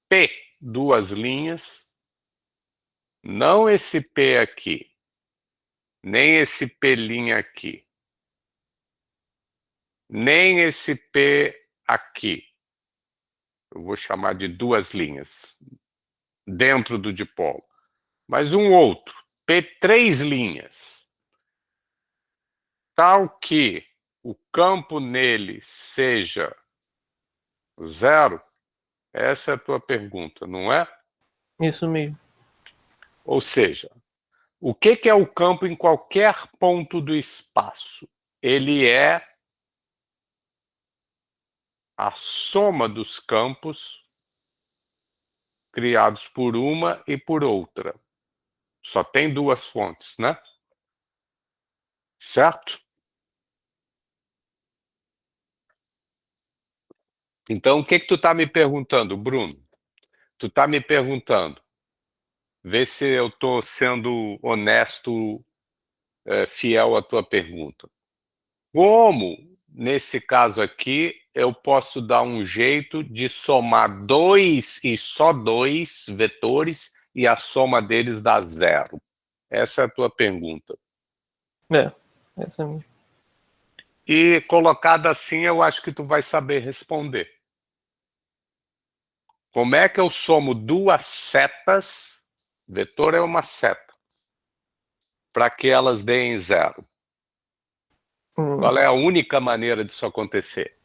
P, 2 linhas, não esse P aqui, nem esse P' aqui, nem esse P aqui. Eu vou chamar de 2 linhas, dentro do dipolo. Mas um outro, P 3 linhas, tal que o campo nele seja zero. Essa é a tua pergunta, não é? Isso mesmo. Ou seja, o que é o campo em qualquer ponto do espaço? Ele é a soma dos campos criados por uma e por outra. Só tem 2 fontes, né? Certo? Então, o que tu está me perguntando, Bruno? Tu está me perguntando, vê se eu estou sendo honesto, fiel à tua pergunta. Como, nesse caso aqui, eu posso dar um jeito de somar 2 e só 2 vetores e a soma deles dá 0? Essa é a tua pergunta. É, essa mesmo. E colocado assim, eu acho que tu vai saber responder. Como é que eu somo duas setas? Vetor é uma seta. Para que elas deem zero. Qual é a única maneira disso acontecer?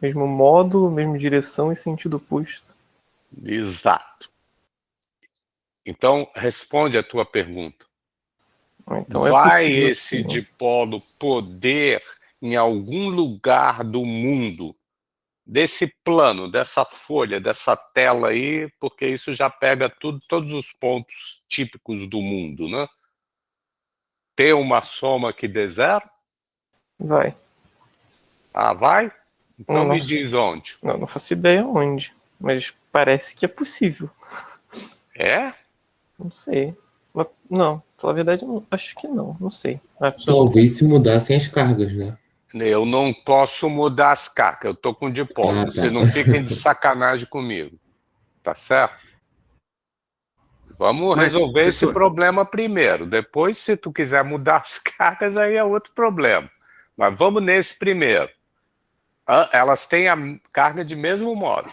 Mesmo módulo, mesma direção e sentido oposto. Exato. Então, responde a tua pergunta. Então Vai possível, esse sim. dipolo poder, em algum lugar do mundo, desse plano, dessa folha, dessa tela aí, porque isso já pega todos os pontos típicos do mundo, né? Ter uma soma que dê zero? Vai. Ah, vai? Então me Nossa. diz onde. Não faço ideia onde, mas parece que é possível. É? Não sei. Mas, não, falar a verdade, acho que não sei. Talvez se mudassem as cargas, né? Eu não posso mudar as cargas, eu tô com dipolo. Ah, Você tá. não fiquem de sacanagem comigo. Tá certo? Vamos Mas, resolver esse professor, problema primeiro. Depois, se tu quiser mudar as cargas, aí é outro problema. Mas vamos nesse primeiro. Elas têm a carga de mesmo modo,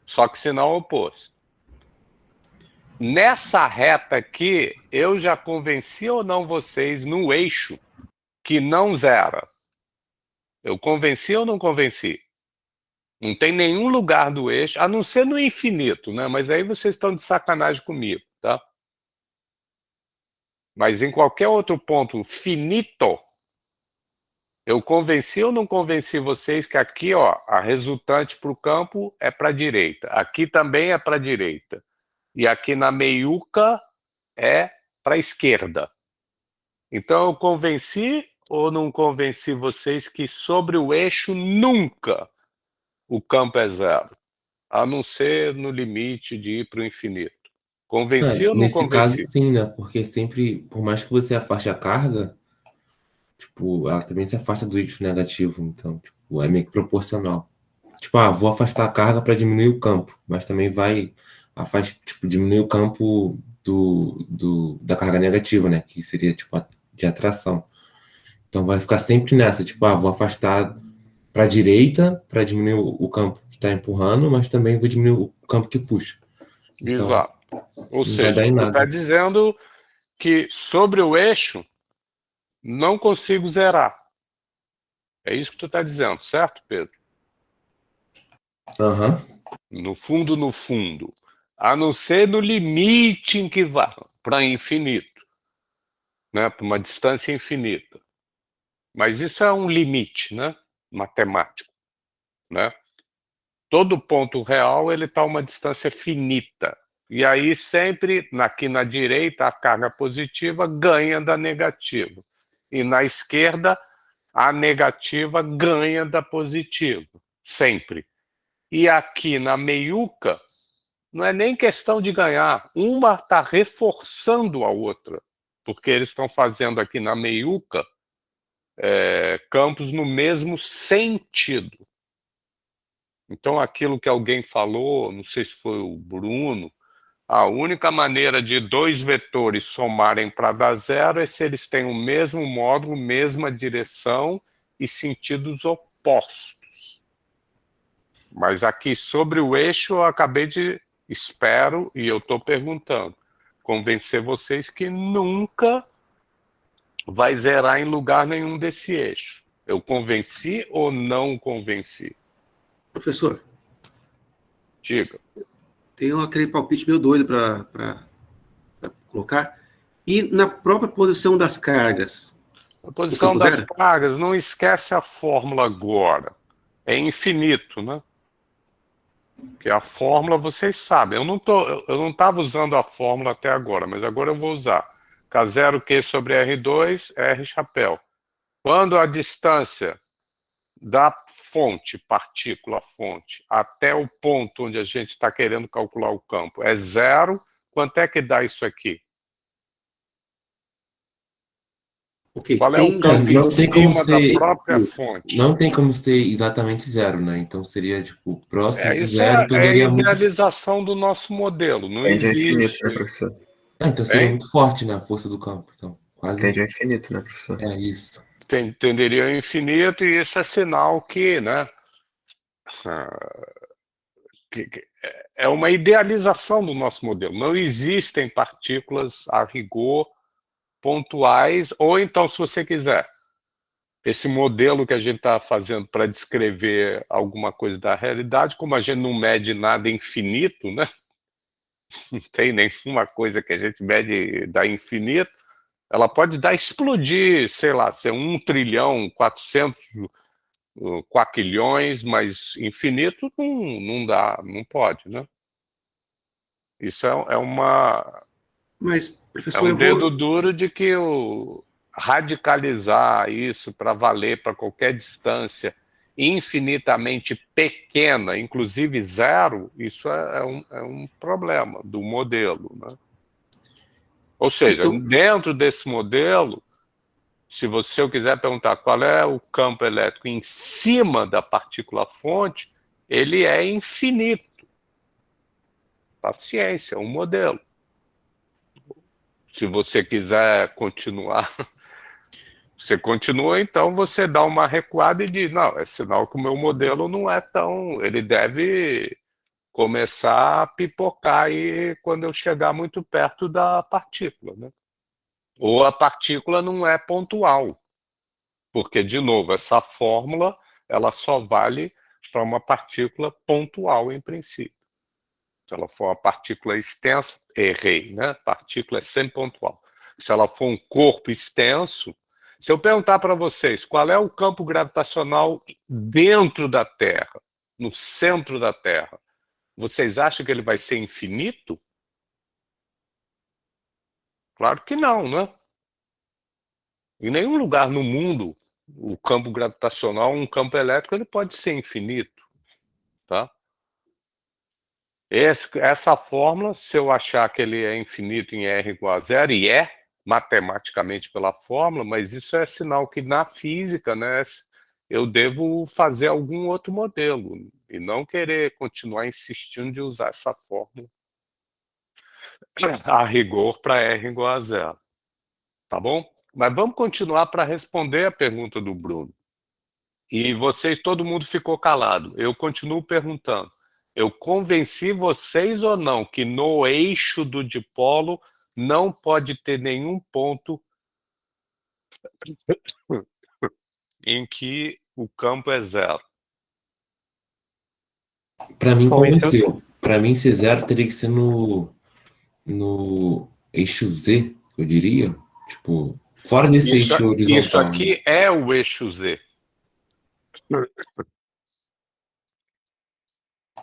só que sinal oposto. Nessa reta aqui, eu já convenci ou não vocês no eixo que não zera? Eu convenci ou não convenci? Não tem nenhum lugar do eixo, a não ser no infinito, né? Mas aí vocês estão de sacanagem comigo, tá? Mas em qualquer outro ponto finito, eu convenci ou não convenci vocês que aqui, ó, a resultante para o campo é para a direita. Aqui também é para a direita. E aqui na meiuca é para a esquerda. Então eu convenci ou não convenci vocês que sobre o eixo nunca o campo é zero? A não ser no limite de ir para o infinito. Convenci ou não Nesse caso, convenci? sim, né? Porque sempre, por mais que você afaste a carga, tipo, ela também se afasta do eixo negativo. Então, tipo, é meio que proporcional. Tipo, vou afastar a carga para diminuir o campo, mas também vai diminuir o campo da carga negativa, né? Que seria, tipo, de atração. Então vai ficar sempre nessa, tipo, vou afastar para a direita para diminuir o campo que está empurrando, mas também vou diminuir o campo que puxa. Então, Exato. Ou não vai dar seja, em tu está nada. dizendo que sobre o eixo não consigo zerar. É isso que tu está dizendo, certo, Pedro? Aham. No fundo. A não ser no limite em que vá, para infinito. Né? Para uma distância infinita. Mas isso é um limite, né? Matemático. Né? Todo ponto real ele está a uma distância finita. E aí sempre, aqui na direita, a carga positiva ganha da negativa. E na esquerda, a negativa ganha da positiva. Sempre. E aqui na meiuca, não é nem questão de ganhar. Uma está reforçando a outra. Porque eles estão fazendo aqui na meiuca campos no mesmo sentido. Então, aquilo que alguém falou, não sei se foi o Bruno, a única maneira de dois vetores somarem para dar zero é se eles têm o mesmo módulo, mesma direção e sentidos opostos. Mas aqui sobre o eixo eu acabei de, espero, e eu estou perguntando, convencer vocês que nunca vai zerar em lugar nenhum desse eixo. Eu convenci ou não convenci? professor, Diga. tem aquele palpite meio doido para colocar. E na própria posição das cargas, A o posição campo das zero? cargas, não esquece a fórmula agora. É infinito, né? Porque a fórmula, vocês sabem. Eu não estava usando a fórmula até agora, mas agora eu vou usar. K0Q sobre R2, R chapéu. Quando a distância da fonte, partícula fonte, até o ponto onde a gente está querendo calcular o campo é zero, quanto é que dá isso aqui? Ok, Qual é o tem já campo em Não tem como cima da ser, própria tipo, fonte? não tem como ser exatamente zero, né? Então seria, tipo, próximo de Isso zero, então é daria muito. idealização do nosso modelo, não Tende ao infinito, existe. né, professor? Então seria Hein? muito forte, né? A força do campo. Então, quase. Tende ao infinito, né, professor? É isso. tenderia ao infinito, e isso é sinal que, né, é uma idealização do nosso modelo. Não existem partículas a rigor pontuais, ou então, se você quiser, esse modelo que a gente está fazendo para descrever alguma coisa da realidade, como a gente não mede nada infinito, né? Não tem nenhuma coisa que a gente mede da infinito, ela pode dar explodir, sei lá, ser 1 trilhão, 400 quaquilhões, mas infinito não dá, não pode, né? Isso Mas, é professor, um dedo duro de que radicalizar isso para valer para qualquer distância infinitamente pequena, inclusive zero, isso é um problema do modelo, né? Ou seja, Então, dentro desse modelo, se eu quiser perguntar qual é o campo elétrico em cima da partícula-fonte, ele é infinito. Paciência, é um modelo. Se você quiser continuar, você continua, então você dá uma recuada e diz, não, é sinal que o meu modelo não é tão... Ele deve começar a pipocar aí quando eu chegar muito perto da partícula, né? Ou a partícula não é pontual. Porque, de novo, essa fórmula ela só vale para uma partícula pontual, em princípio. Se ela for uma partícula extensa, errei, né? Partícula é sempre pontual. Se ela for um corpo extenso, se eu perguntar para vocês qual é o campo gravitacional dentro da Terra, no centro da Terra, vocês acham que ele vai ser infinito? Claro que não, né? Em nenhum lugar no mundo o campo gravitacional, um campo elétrico, ele pode ser infinito, tá? Essa fórmula, se eu achar que ele é infinito em R igual a zero, e é, matematicamente pela fórmula, mas isso é sinal que na física, né, eu devo fazer algum outro modelo, e não querer continuar insistindo de usar essa fórmula a rigor para R igual a zero. Tá bom? Mas vamos continuar para responder a pergunta do Bruno. E vocês, todo mundo ficou calado. Eu continuo perguntando. Eu convenci vocês ou não que no eixo do dipolo não pode ter nenhum ponto em que o campo é zero? Para mim, Convenceu, convenceu. Para mim, ser zero teria que ser no eixo Z, eu diria. Tipo, fora desse eixo Isso horizontal, né? aqui é o eixo Z.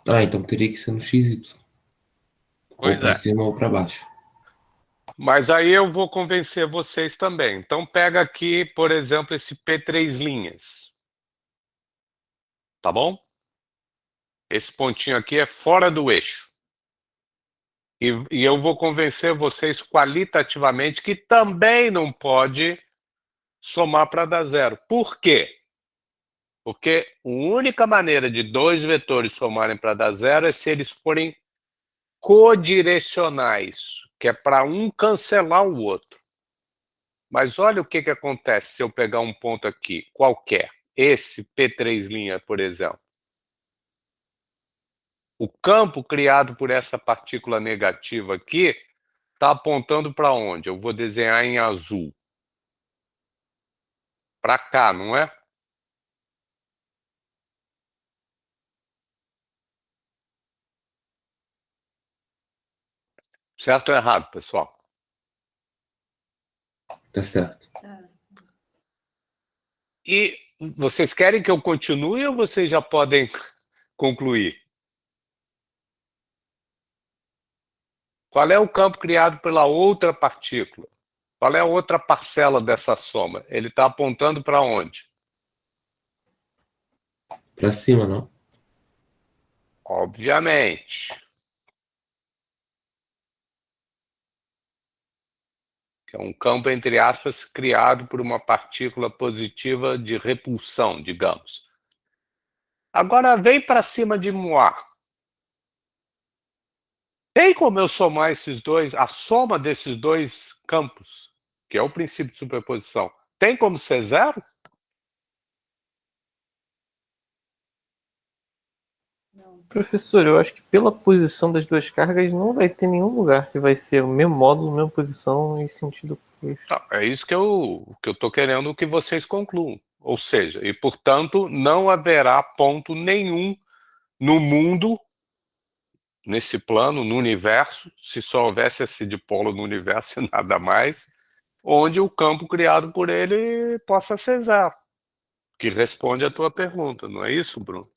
Ah, então teria que ser no XY. Ou Pois para é. cima ou para baixo. Mas aí eu vou convencer vocês também. Então pega aqui, por exemplo, esse P3'. Tá bom? Esse pontinho aqui é fora do eixo. E eu vou convencer vocês qualitativamente que também não pode somar para dar zero. Por quê? Porque a única maneira de dois vetores somarem para dar zero é se eles forem codirecionais, que é para um cancelar o outro. Mas olha o que acontece se eu pegar um ponto aqui, qualquer, esse P3', por exemplo. O campo criado por essa partícula negativa aqui está apontando para onde? Eu vou desenhar em azul. Para cá, não é? Certo ou errado, pessoal? Tá certo. E vocês querem que eu continue ou vocês já podem concluir? Qual é o campo criado pela outra partícula? Qual é a outra parcela dessa soma? Ele está apontando para onde? Para cima, não? Obviamente. Que é um campo, entre aspas, criado por uma partícula positiva de repulsão, digamos. Agora vem para cima de Moir. Tem como eu somar esses dois, a soma desses dois campos, que é o princípio de superposição, tem como ser zero? Professor, eu acho que pela posição das duas cargas não vai ter nenhum lugar que vai ser o mesmo módulo, mesma posição e sentido oposto. Tá, é isso que eu estou querendo que vocês concluam. Ou seja, e portanto não haverá ponto nenhum no mundo, nesse plano, no universo, se só houvesse esse dipolo no universo e nada mais, onde o campo criado por ele possa ser zero. Que responde a tua pergunta, não é isso, Bruno?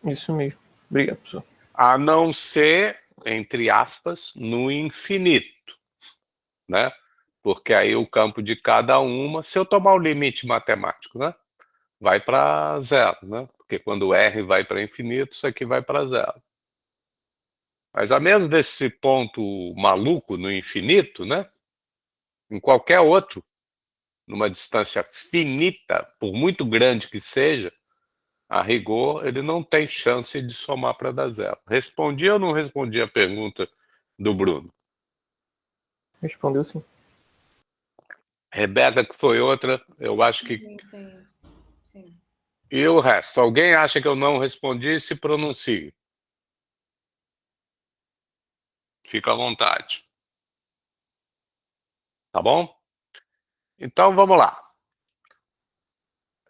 Isso mesmo. Obrigado, professor. A não ser, entre aspas, no infinito, né? Porque aí o campo de cada uma, se eu tomar o limite matemático, né? Vai para zero, né? Porque quando R vai para infinito, isso aqui vai para zero. Mas a menos desse ponto maluco no infinito, né? Em qualquer outro, numa distância finita, por muito grande que seja, a rigor, ele não tem chance de somar para dar zero. Respondi ou não respondi a pergunta do Bruno? Respondeu sim. Rebeca, que foi outra, eu acho que... Sim. E o resto? Alguém acha que eu não respondi? Se pronuncie. Fica à vontade. Tá bom? Então, vamos lá.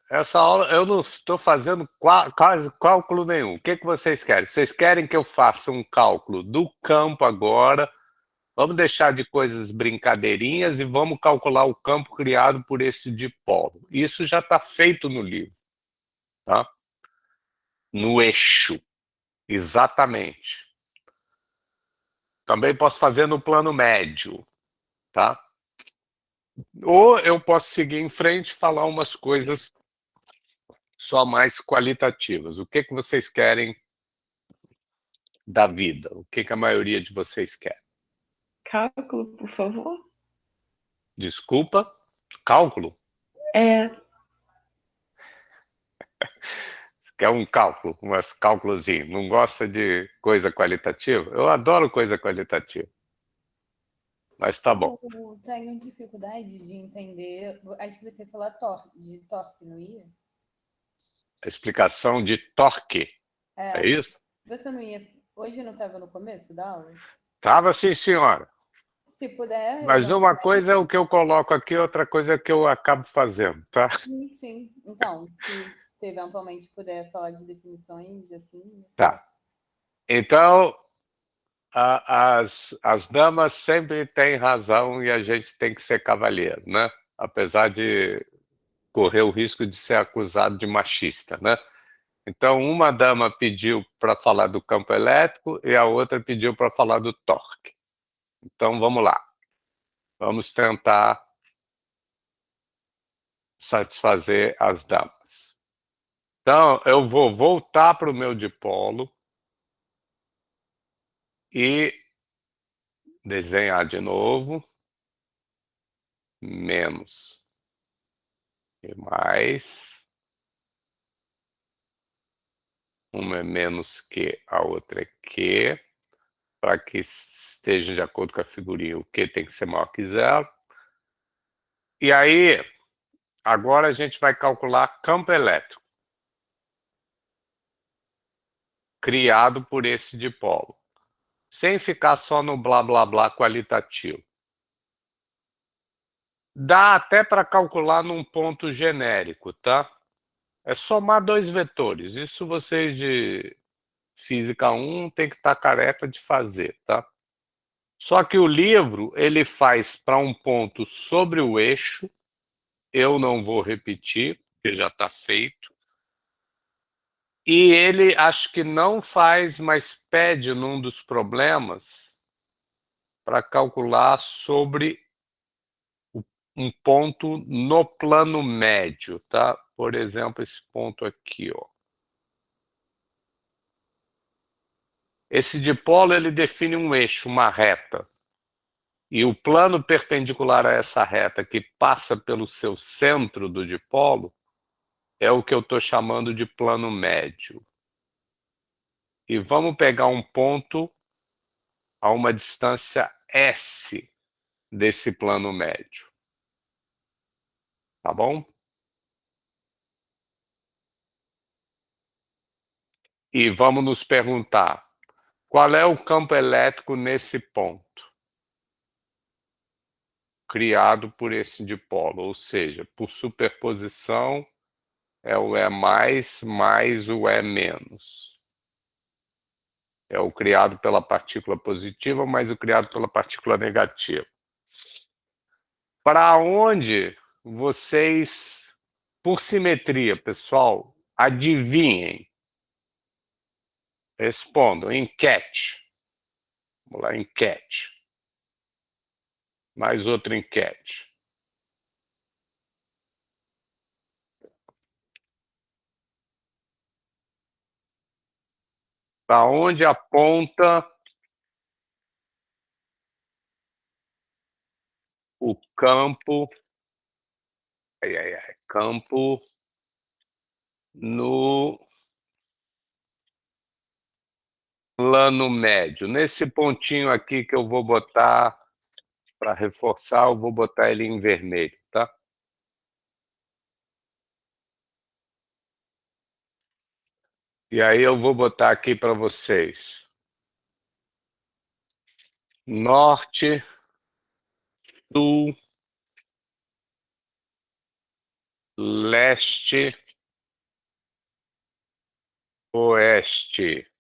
Essa aula eu não estou fazendo quase cálculo nenhum. O que vocês querem? Vocês querem que eu faça um cálculo do campo agora? Vamos deixar de coisas brincadeirinhas e vamos calcular o campo criado por esse dipolo. Isso já está feito no livro. Tá? No eixo. Exatamente. Também posso fazer no plano médio. Tá? Ou eu posso seguir em frente e falar umas coisas só mais qualitativas. O que vocês querem da vida? O que a maioria de vocês quer? Cálculo, por favor. Desculpa? Cálculo? É, Quer um cálculo, um cálculozinho. Não gosta de coisa qualitativa? Eu adoro coisa qualitativa. Mas tá bom. Eu tenho dificuldade de entender. Acho que você falou de torque, não ia? A explicação de torque. É isso? Você não ia. Hoje não estava no começo da aula? Tava sim, senhora. Se puder. Mas uma coisa é o que eu coloco aqui, outra coisa é o que eu acabo fazendo, tá? Sim. Então, se eventualmente puder falar de definições, assim. Tá. Então, as damas sempre têm razão e a gente tem que ser cavalheiro, né? Apesar de correr o risco de ser acusado de machista, né? Então, uma dama pediu para falar do campo elétrico e a outra pediu para falar do torque. Então, vamos lá. Vamos tentar satisfazer as damas. Então, eu vou voltar para o meu dipolo e desenhar de novo. Menos e mais. Uma é menos que, a outra é que. Para que esteja de acordo com a figurinha, o Q tem que ser maior que zero. E aí, agora a gente vai calcular campo elétrico criado por esse dipolo, sem ficar só no blá blá blá qualitativo. Dá até para calcular num ponto genérico, tá? É somar dois vetores. Isso vocês de Física 1 tem que estar careca de fazer, tá? Só que o livro, ele faz para um ponto sobre o eixo. Eu não vou repetir, porque já está feito. E ele, acho que não faz, mas pede num dos problemas para calcular sobre um ponto no plano médio, tá? Por exemplo, esse ponto aqui, ó. Esse dipolo, ele define um eixo, uma reta. E o plano perpendicular a essa reta, que passa pelo seu centro do dipolo, é o que eu estou chamando de plano médio. E vamos pegar um ponto a uma distância S desse plano médio. Tá bom? E vamos nos perguntar, qual é o campo elétrico nesse ponto? Criado por esse dipolo, ou seja, por superposição, é o E mais o E menos. É o criado pela partícula positiva mais o criado pela partícula negativa. Para onde vocês, por simetria, pessoal, adivinhem? Respondam, enquete. Vamos lá, enquete. Mais outra enquete. Para onde aponta o campo? Campo no plano médio. Nesse pontinho aqui que eu vou botar, para reforçar, eu vou botar ele em vermelho, tá? E aí eu vou botar aqui para vocês. Norte, sul, leste, oeste.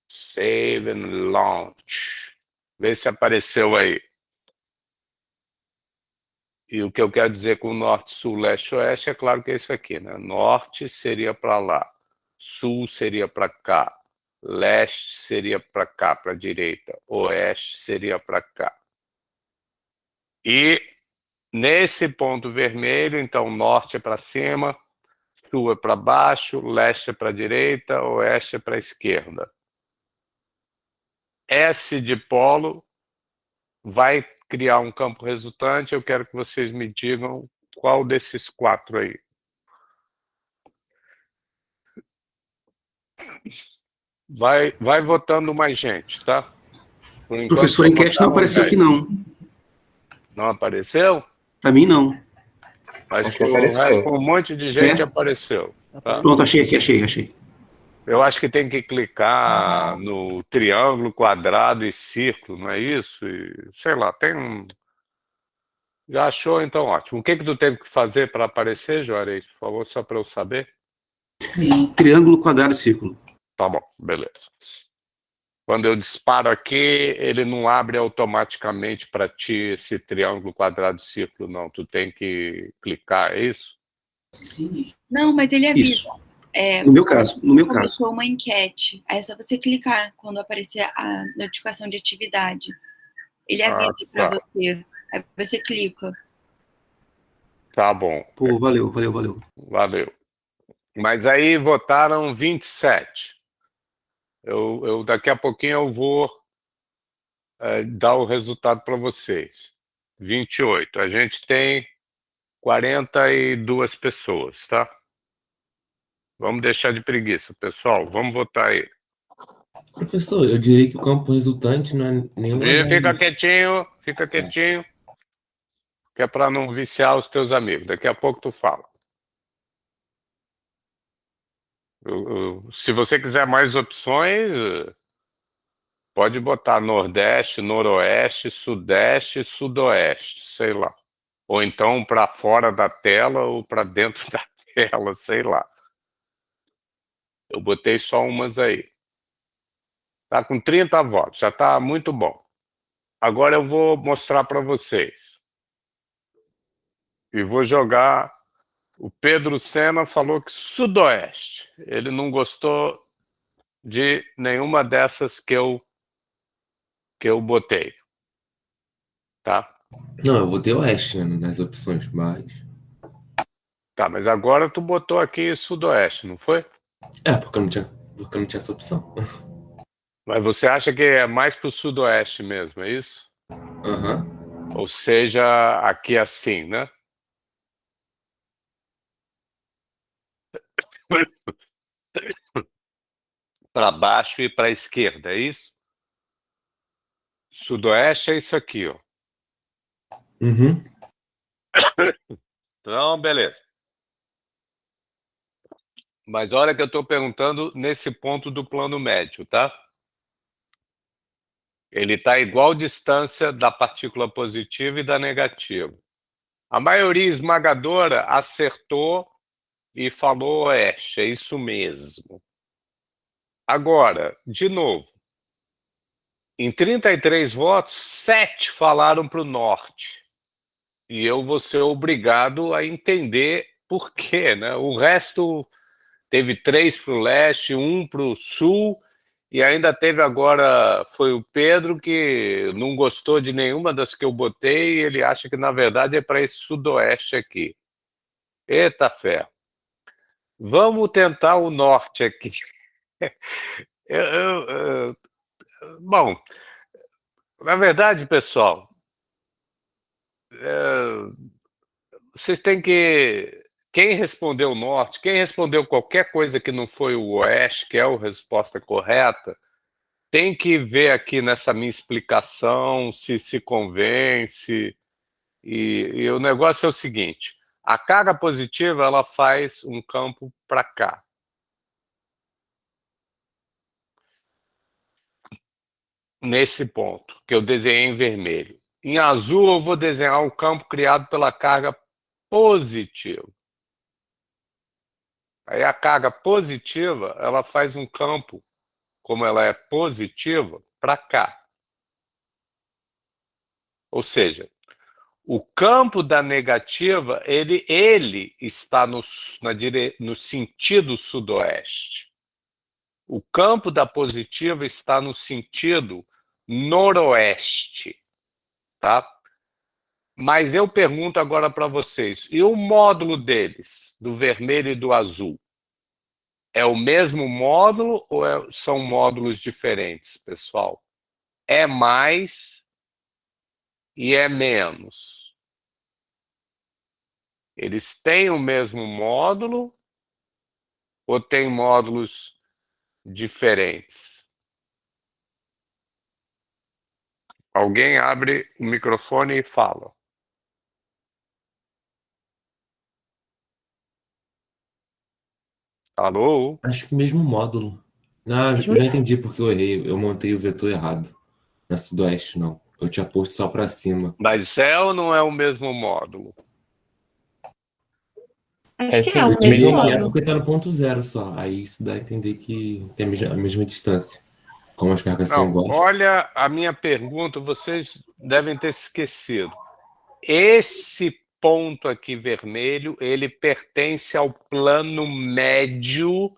Save and launch. Vê se apareceu aí. E o que eu quero dizer com norte, sul, leste, oeste, é claro que é isso aqui, né? Norte seria para lá, sul seria para cá, leste seria para cá, para a direita, oeste seria para cá. E nesse ponto vermelho, então, norte é para cima, sul é para baixo, leste é para a direita, oeste é para a esquerda. S dipolo vai criar um campo resultante, eu quero que vocês me digam qual desses 4 aí. Vai votando mais gente, tá? Por enquanto, Professor, a enquete não apareceu aqui, não. Não apareceu? Para mim, não. Acho que apareceu. um monte de gente apareceu. Tá? Pronto, achei aqui, achei. Eu acho que tem que clicar no triângulo, quadrado e círculo, não é isso? E, sei lá, tem um... Já achou? Então ótimo. O que tu teve que fazer para aparecer, Juarez? Por favor, só para eu saber. Triângulo, quadrado e círculo. Tá bom, beleza. Quando eu disparo aqui, ele não abre automaticamente para ti esse triângulo, quadrado e círculo, não. Tu tem que clicar, é isso? Não, mas ele avisa. Isso. No meu caso. Começou uma enquete. Aí é só você clicar quando aparecer a notificação de atividade. Ele avisa para você. Aí você clica. Tá bom. Pô, valeu. Valeu. Mas aí votaram 27. Daqui a pouquinho eu vou dar o resultado para vocês. 28. A gente tem 42 pessoas, tá? Vamos deixar de preguiça, pessoal. Vamos votar aí. Professor, eu diria que o campo resultante não é nenhuma... Fica quietinho. Que é para não viciar os teus amigos. Daqui a pouco tu fala. Se você quiser mais opções, pode botar Nordeste, Noroeste, Sudeste, Sudoeste, sei lá. Ou então para fora da tela ou para dentro da tela, sei lá. Eu botei só umas aí. Tá com 30 votos, já tá muito bom. Agora eu vou mostrar para vocês. E vou jogar... O Pedro Sena falou que Sudoeste. Ele não gostou de nenhuma dessas que eu botei. Tá? Não, eu votei oeste, né, nas opções, mas... Tá, mas agora tu botou aqui Sudoeste, não foi? Porque eu não tinha essa opção. Mas você acha que é mais pro Sudoeste mesmo, é isso? Aham. Ou seja, aqui assim, né? Para baixo e para a esquerda, é isso? Sudoeste é isso aqui, ó. Uhum. Então, beleza. Mas olha que eu estou perguntando nesse ponto do plano médio, tá? Ele está igual distância da partícula positiva e da negativa. A maioria esmagadora acertou e falou oeste, é isso mesmo. Agora, de novo, em 33 votos, 7 falaram para o norte. E eu vou ser obrigado a entender por quê, né? O resto teve 3 para o leste, 1 para o sul, e ainda teve agora, foi o Pedro que não gostou de nenhuma das que eu botei, e ele acha que na verdade é para esse sudoeste aqui. Eita ferro. Vamos tentar o norte aqui. Bom, na verdade, pessoal, vocês têm que... Quem respondeu o norte, quem respondeu qualquer coisa que não foi o oeste, que é a resposta correta, tem que ver aqui nessa minha explicação se convence. E o negócio é o seguinte, a carga positiva ela faz um campo para cá. Nesse ponto, que eu desenhei em vermelho. Em azul, eu vou desenhar o campo criado pela carga positiva. Aí a carga positiva, ela faz um campo, como ela é positiva, para cá. Ou seja, o campo da negativa, ele está no sentido sudoeste. O campo da positiva está no sentido noroeste, tá? Mas eu pergunto agora para vocês, e o módulo deles, do vermelho e do azul? É o mesmo módulo ou são módulos diferentes, pessoal? É mais e é menos. Eles têm o mesmo módulo ou têm módulos diferentes? Alguém abre o microfone e fala. Alô? Acho que mesmo módulo. Ah, eu já entendi porque eu errei. Eu montei o vetor errado. Na sudoeste, não. Eu tinha posto só para cima. Mas é ou não é o mesmo módulo? Acho que é Eu o diria mesmo que é módulo. porque tá no ponto zero só. Aí isso dá a entender que tem a mesma distância. Como as cargas são Não, iguais. olha a minha pergunta, vocês devem ter esquecido. Esse ponto aqui vermelho, ele pertence ao plano médio,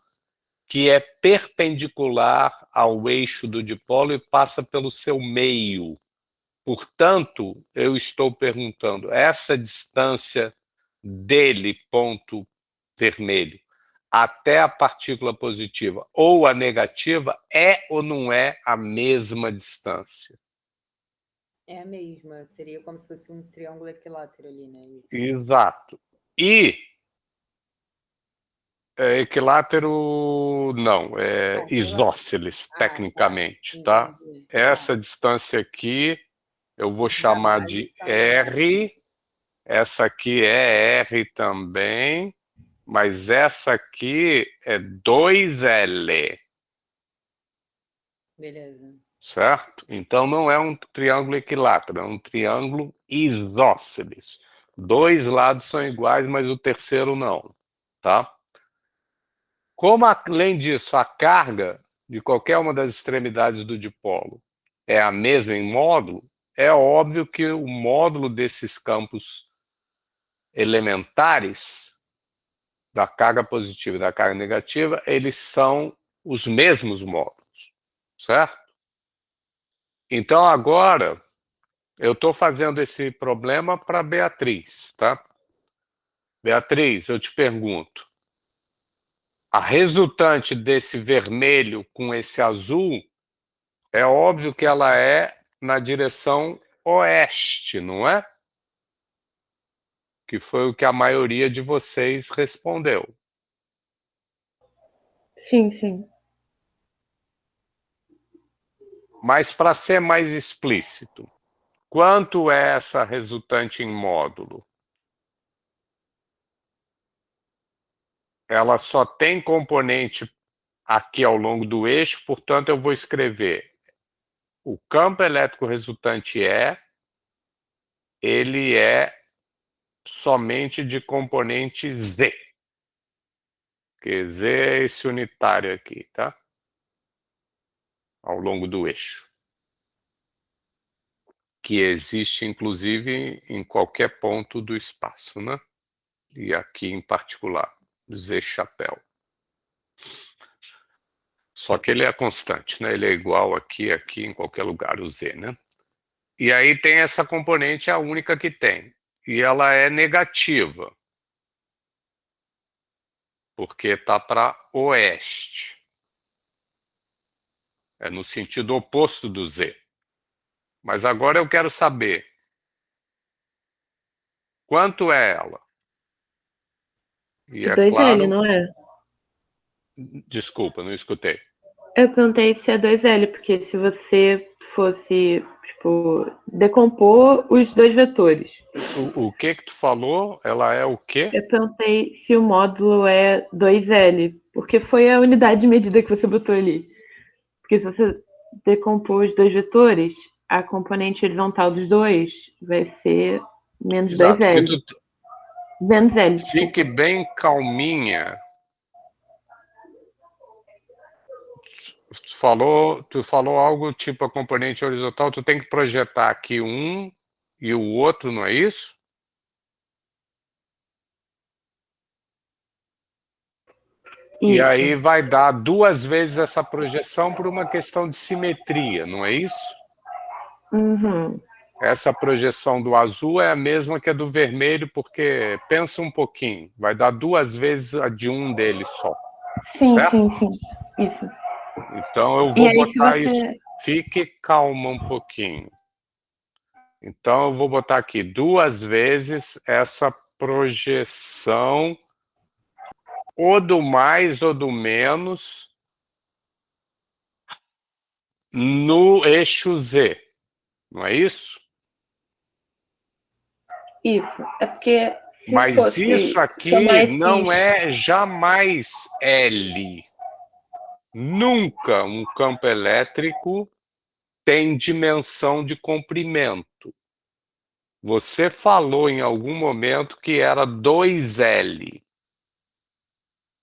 que é perpendicular ao eixo do dipolo e passa pelo seu meio. Portanto, eu estou perguntando, essa distância dele, ponto vermelho, até a partícula positiva ou a negativa, é ou não é a mesma distância? É a mesma, seria como se fosse um triângulo equilátero ali, né? Isso. Exato. E equilátero não, é isósceles, tecnicamente, tá? Entendi. Essa distância aqui eu vou chamar de R, essa aqui é R também, mas essa aqui é 2L. Beleza. Certo? Então não é um triângulo equilátero, é um triângulo isósceles. 2 lados são iguais, mas o terceiro não, tá? Como, além disso, a carga de qualquer uma das extremidades do dipolo é a mesma em módulo, é óbvio que o módulo desses campos elementares, da carga positiva e da carga negativa, eles são os mesmos módulos, certo? Então, agora, eu estou fazendo esse problema para Beatriz, tá? Beatriz, eu te pergunto, a resultante desse vermelho com esse azul, é óbvio que ela é na direção oeste, não é? Que foi o que a maioria de vocês respondeu. Sim, sim. Mas, para ser mais explícito, quanto é essa resultante em módulo? ela só tem componente aqui ao longo do eixo, portanto eu vou escrever o campo elétrico resultante ele é somente de componente Z. Porque Z é esse unitário aqui, tá? Ao longo do eixo. Que existe, inclusive, em qualquer ponto do espaço, né? E aqui em particular, Z chapéu. Só que ele é constante, né? Ele é igual aqui, em qualquer lugar, o Z, né? E aí tem essa componente, a única que tem. E ela é negativa. Porque está para oeste. É no sentido oposto do Z. Mas agora eu quero saber quanto é ela. E é 2L, claro... não é? Desculpa, não escutei. Eu perguntei se é 2L, porque se você fosse, tipo, decompor os dois vetores. O que tu falou? Ela é o quê? Eu perguntei se o módulo é 2L, porque foi a unidade de medida que você botou ali. Porque se você decompor os dois vetores, a componente horizontal dos dois vai ser menos Exato. 2L. Menos L, Fique desculpa. bem calminha. Tu falou algo tipo a componente horizontal, tu tem que projetar aqui um e o outro, não é isso? E aí vai dar 2 vezes essa projeção por uma questão de simetria, não é isso? Uhum. Essa projeção do azul é a mesma que a do vermelho, porque pensa um pouquinho, vai dar 2 vezes a de um deles só. Sim, certo? sim. Isso. Então eu E vou aí, se botar você... isso. Fique calma um pouquinho. Então eu vou botar aqui 2 vezes essa projeção, ou do mais ou do menos, no eixo Z. Não é isso? Isso. É porque se Mas fosse isso aqui não é jamais L. Nunca um campo elétrico tem dimensão de comprimento. Você falou em algum momento que era 2L.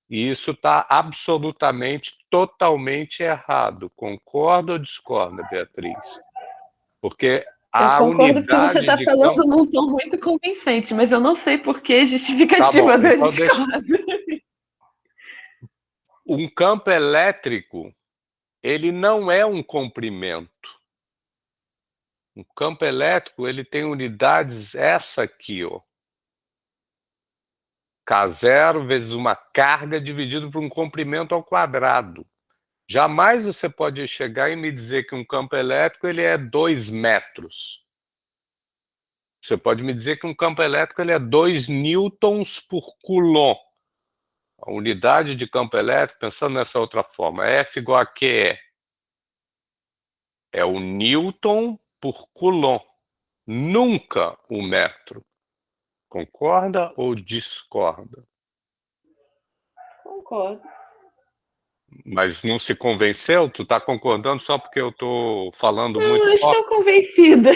E isso está absolutamente, totalmente errado. Concorda ou discorda, Beatriz? Porque Eu a concordo que você unidade está de falando campo... num tom muito convincente, mas eu não sei por que Tá justificativa bom, da então deixa... discórdia. Um campo elétrico, ele não é um comprimento. Um campo elétrico, ele tem unidades, essa aqui, ó. K0 vezes uma carga dividido por um comprimento ao quadrado. Jamais você pode chegar e me dizer que um campo elétrico ele é 2 metros. Você pode me dizer que um campo elétrico ele é 2 newtons por coulomb. A unidade de campo elétrico, pensando nessa outra forma, F igual a QE. É o newton por coulomb. Nunca o metro. Concorda ou discorda? Concordo. Mas não se convenceu? Tu está concordando só porque eu estou falando muito Não, eu forte? estou convencida.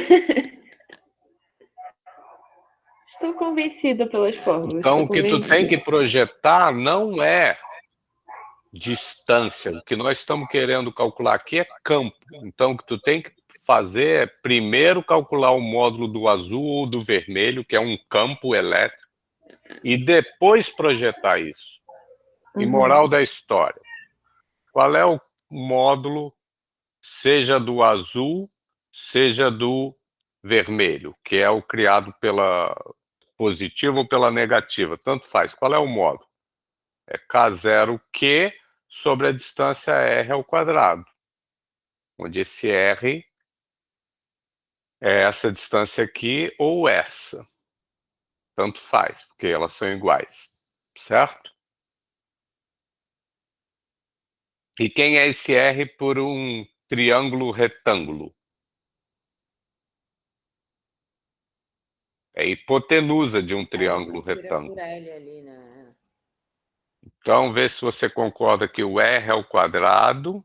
Estou convencida pelas fórmulas. Então, Estou o que tu tem que convencida. projetar não é distância. O que nós estamos querendo calcular aqui é campo. Então, o que tu tem que fazer é primeiro calcular o módulo do azul ou do vermelho, que é um campo elétrico, e depois projetar isso. E moral da história. Qual é o módulo, seja do azul, seja do vermelho, que é o criado pela positiva ou pela negativa? Tanto faz. Qual é o módulo? É K0Q sobre a distância R ao quadrado, onde esse R é essa distância aqui ou essa. Tanto faz, porque elas são iguais, certo? E quem é esse R por um triângulo retângulo? É a hipotenusa de um triângulo Você tira retângulo. por L ali, né? Então, vê se você concorda que o R ao quadrado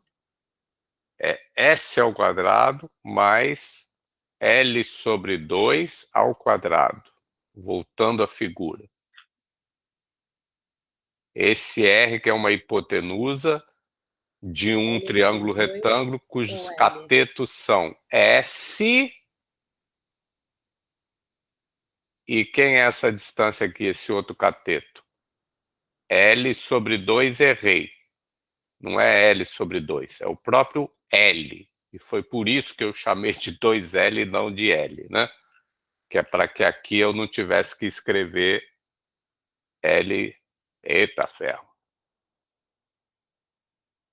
é S ao quadrado mais L sobre 2 ao quadrado. Voltando à figura. Esse R que é uma hipotenusa de um L triângulo sobre 2 retângulo cujos com L. catetos são S. E quem é essa distância aqui, esse outro cateto? L sobre 2 errei. Não é L sobre 2, é o próprio L. E foi por isso que eu chamei de 2L e não de L, né? Que é para que aqui eu não tivesse que escrever L. Eita ferro.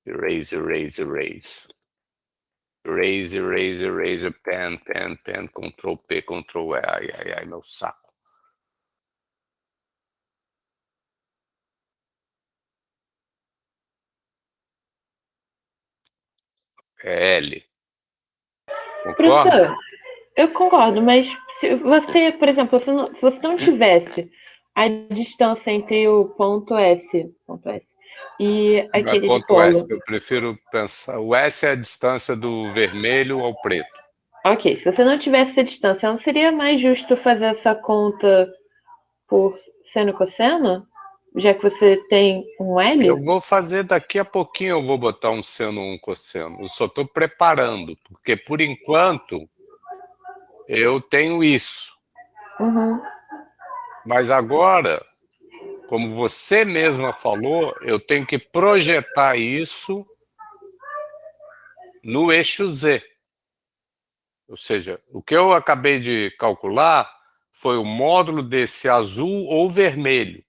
Erase, erase, erase. Erase, erase, erase, pen, pen, pen, Ctrl P, Ctrl E. Ai, ai, ai, meu saco. É L. Concorda? Professor, eu concordo, mas se você, por exemplo, se você não tivesse a distância entre o ponto S e Não é aquele ponto S, dipolo. eu prefiro pensar. O S é a distância do vermelho ao preto. Ok, se você não tivesse essa distância, não seria mais justo fazer essa conta por seno e cosseno? Já que você tem um L? Eu vou fazer daqui a pouquinho, eu vou botar um seno ou um cosseno. Eu só estou preparando, porque por enquanto eu tenho isso. Uhum. Mas agora, como você mesma falou, eu tenho que projetar isso no eixo Z. Ou seja, o que eu acabei de calcular foi o módulo desse azul ou vermelho.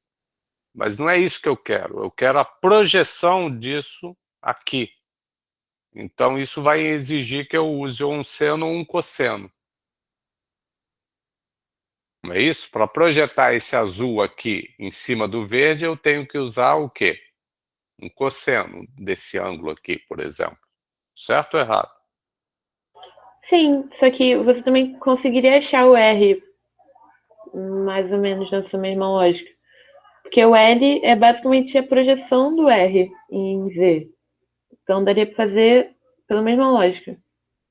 Mas não é isso que eu quero a projeção disso aqui. Então isso vai exigir que eu use ou um seno ou um cosseno. Não é isso? Para projetar esse azul aqui em cima do verde, eu tenho que usar o quê? Um cosseno desse ângulo aqui, por exemplo. Certo ou errado? Sim, só que você também conseguiria achar o R mais ou menos nessa mesma lógica. Porque o L é basicamente a projeção do R em Z. Então daria para fazer pela mesma lógica,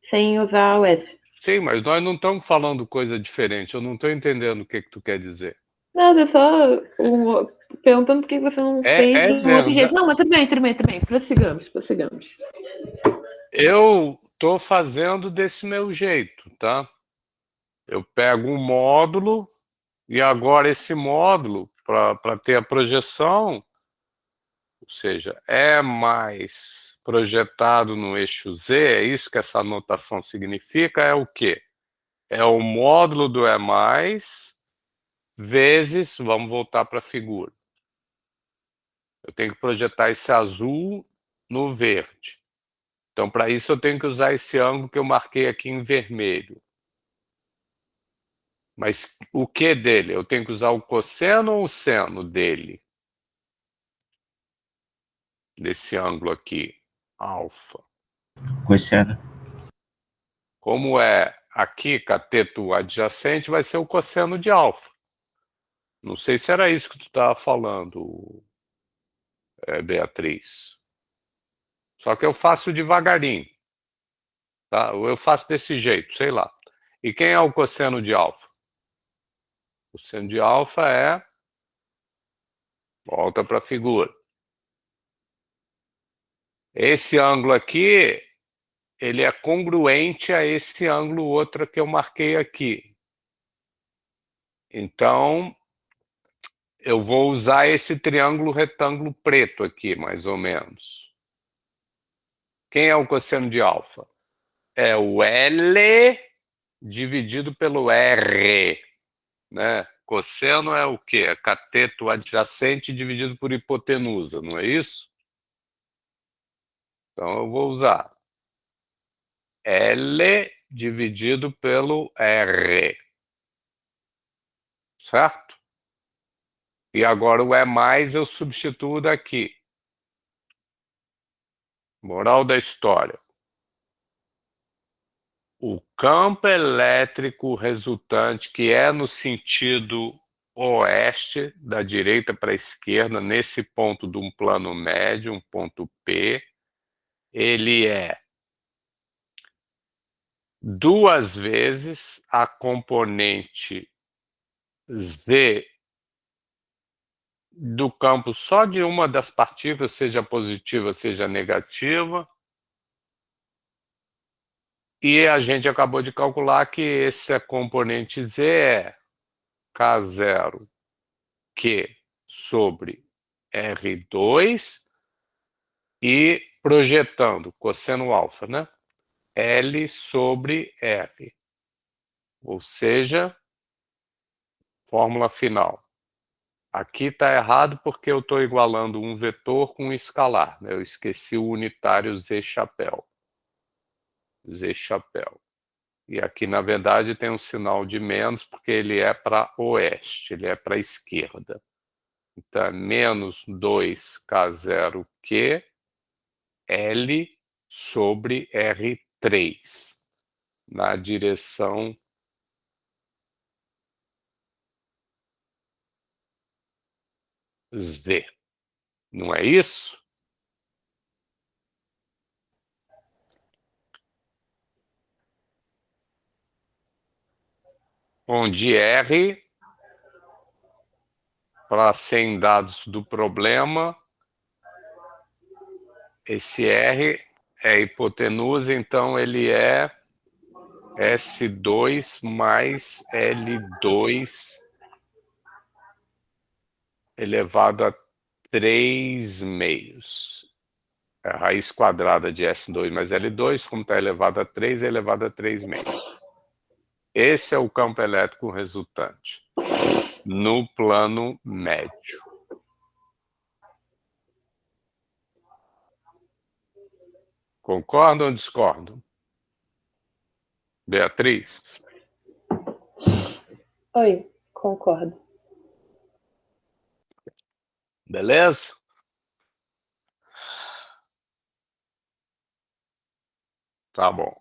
sem usar o S. Sim, mas nós não estamos falando coisa diferente. Eu não estou entendendo o que tu quer dizer. Nada, é só perguntando por que você não fez É do outro jeito. verdade. Não, mas tudo bem, tudo bem, tudo bem. Prossigamos. Eu estou fazendo desse meu jeito, tá? Eu pego um módulo e agora esse módulo, para ter a projeção, ou seja, é mais projetado no eixo Z, é isso que essa notação significa, é o quê? É o módulo do E mais vezes, vamos voltar para a figura. Eu tenho que projetar esse azul no verde. Então, para isso, eu tenho que usar esse ângulo que eu marquei aqui em vermelho. Mas o que dele? Eu tenho que usar o cosseno ou o seno dele? Desse ângulo aqui, alfa. Cosseno. Como é aqui, cateto adjacente, vai ser o cosseno de alfa. Não sei se era isso que tu estava falando, Beatriz. Só que eu faço devagarinho. Tá? Ou eu faço desse jeito, sei lá. E quem é o cosseno de alfa? O cosseno de alfa é... Volta para a figura. Esse ângulo aqui, ele é congruente a esse ângulo outro que eu marquei aqui. Então, eu vou usar esse triângulo retângulo preto aqui, mais ou menos. Quem é o cosseno de alfa? É o L dividido pelo R, né? Cosseno é o quê? É cateto adjacente dividido por hipotenusa, não é isso? Então eu vou usar L dividido pelo R. Certo? E agora o E mais eu substituo daqui. Moral da história. O campo elétrico resultante, que é no sentido oeste, da direita para a esquerda, nesse ponto de um plano médio, um ponto P, ele é 2 vezes a componente Z do campo só de uma das partículas, seja positiva, seja negativa. E a gente acabou de calcular que esse componente Z é K0 Q sobre R2 e projetando cosseno alfa, né? L sobre R. Ou seja, fórmula final. Aqui está errado porque eu estou igualando um vetor com um escalar, né? Eu esqueci o unitário Z chapéu. Z chapéu. E aqui, na verdade, tem um sinal de menos porque ele é para oeste, ele é para a esquerda. Então, é menos 2K0Q L sobre R3, na direção Z. Não é isso? Onde R, para 100 dados do problema, esse R é a hipotenusa, então ele é S2 mais L2 elevado a 3 meios. É a raiz quadrada de S2 mais L2, como está elevado a 3, é elevado a 3 meios. Esse é o campo elétrico resultante no plano médio. Concordam ou discordam? Beatriz? Oi, concordo. Beleza? Tá bom.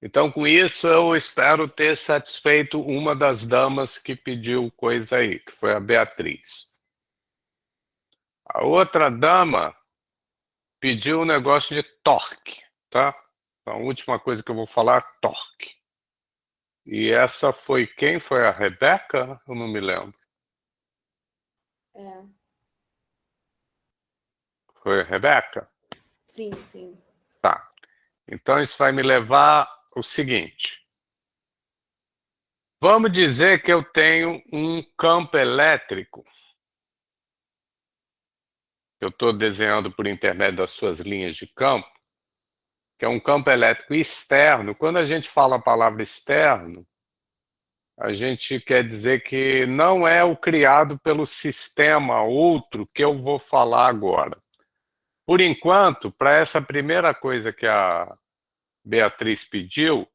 Então, com isso, eu espero ter satisfeito uma das damas que pediu coisa aí, que foi a Beatriz. A outra dama pediu um negócio de torque, tá? Então, a última coisa que eu vou falar, torque. E essa foi quem? Foi a Rebeca? Eu não me lembro. É. Foi a Rebeca? Sim, sim. Tá. Então, isso vai me levar ao seguinte. Vamos dizer que eu tenho um campo elétrico. Eu estou desenhando por intermédio das suas linhas de campo, que é um campo elétrico externo. Quando a gente fala a palavra externo, a gente quer dizer que não é o criado pelo sistema outro que eu vou falar agora. Por enquanto, para essa primeira coisa que a Beatriz pediu,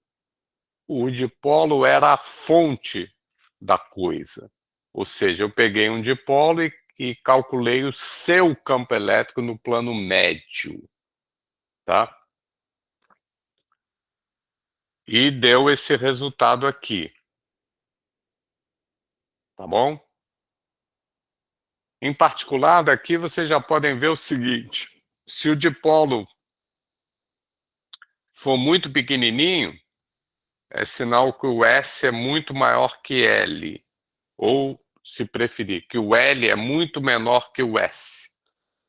o dipolo era a fonte da coisa. Ou seja, eu peguei um dipolo e calculei o seu campo elétrico no plano médio. Tá? E deu esse resultado aqui. Tá bom? Em particular, daqui vocês já podem ver o seguinte. Se o dipolo for muito pequenininho, é sinal que o S é muito maior que L. Ou, se preferir, que o L é muito menor que o S.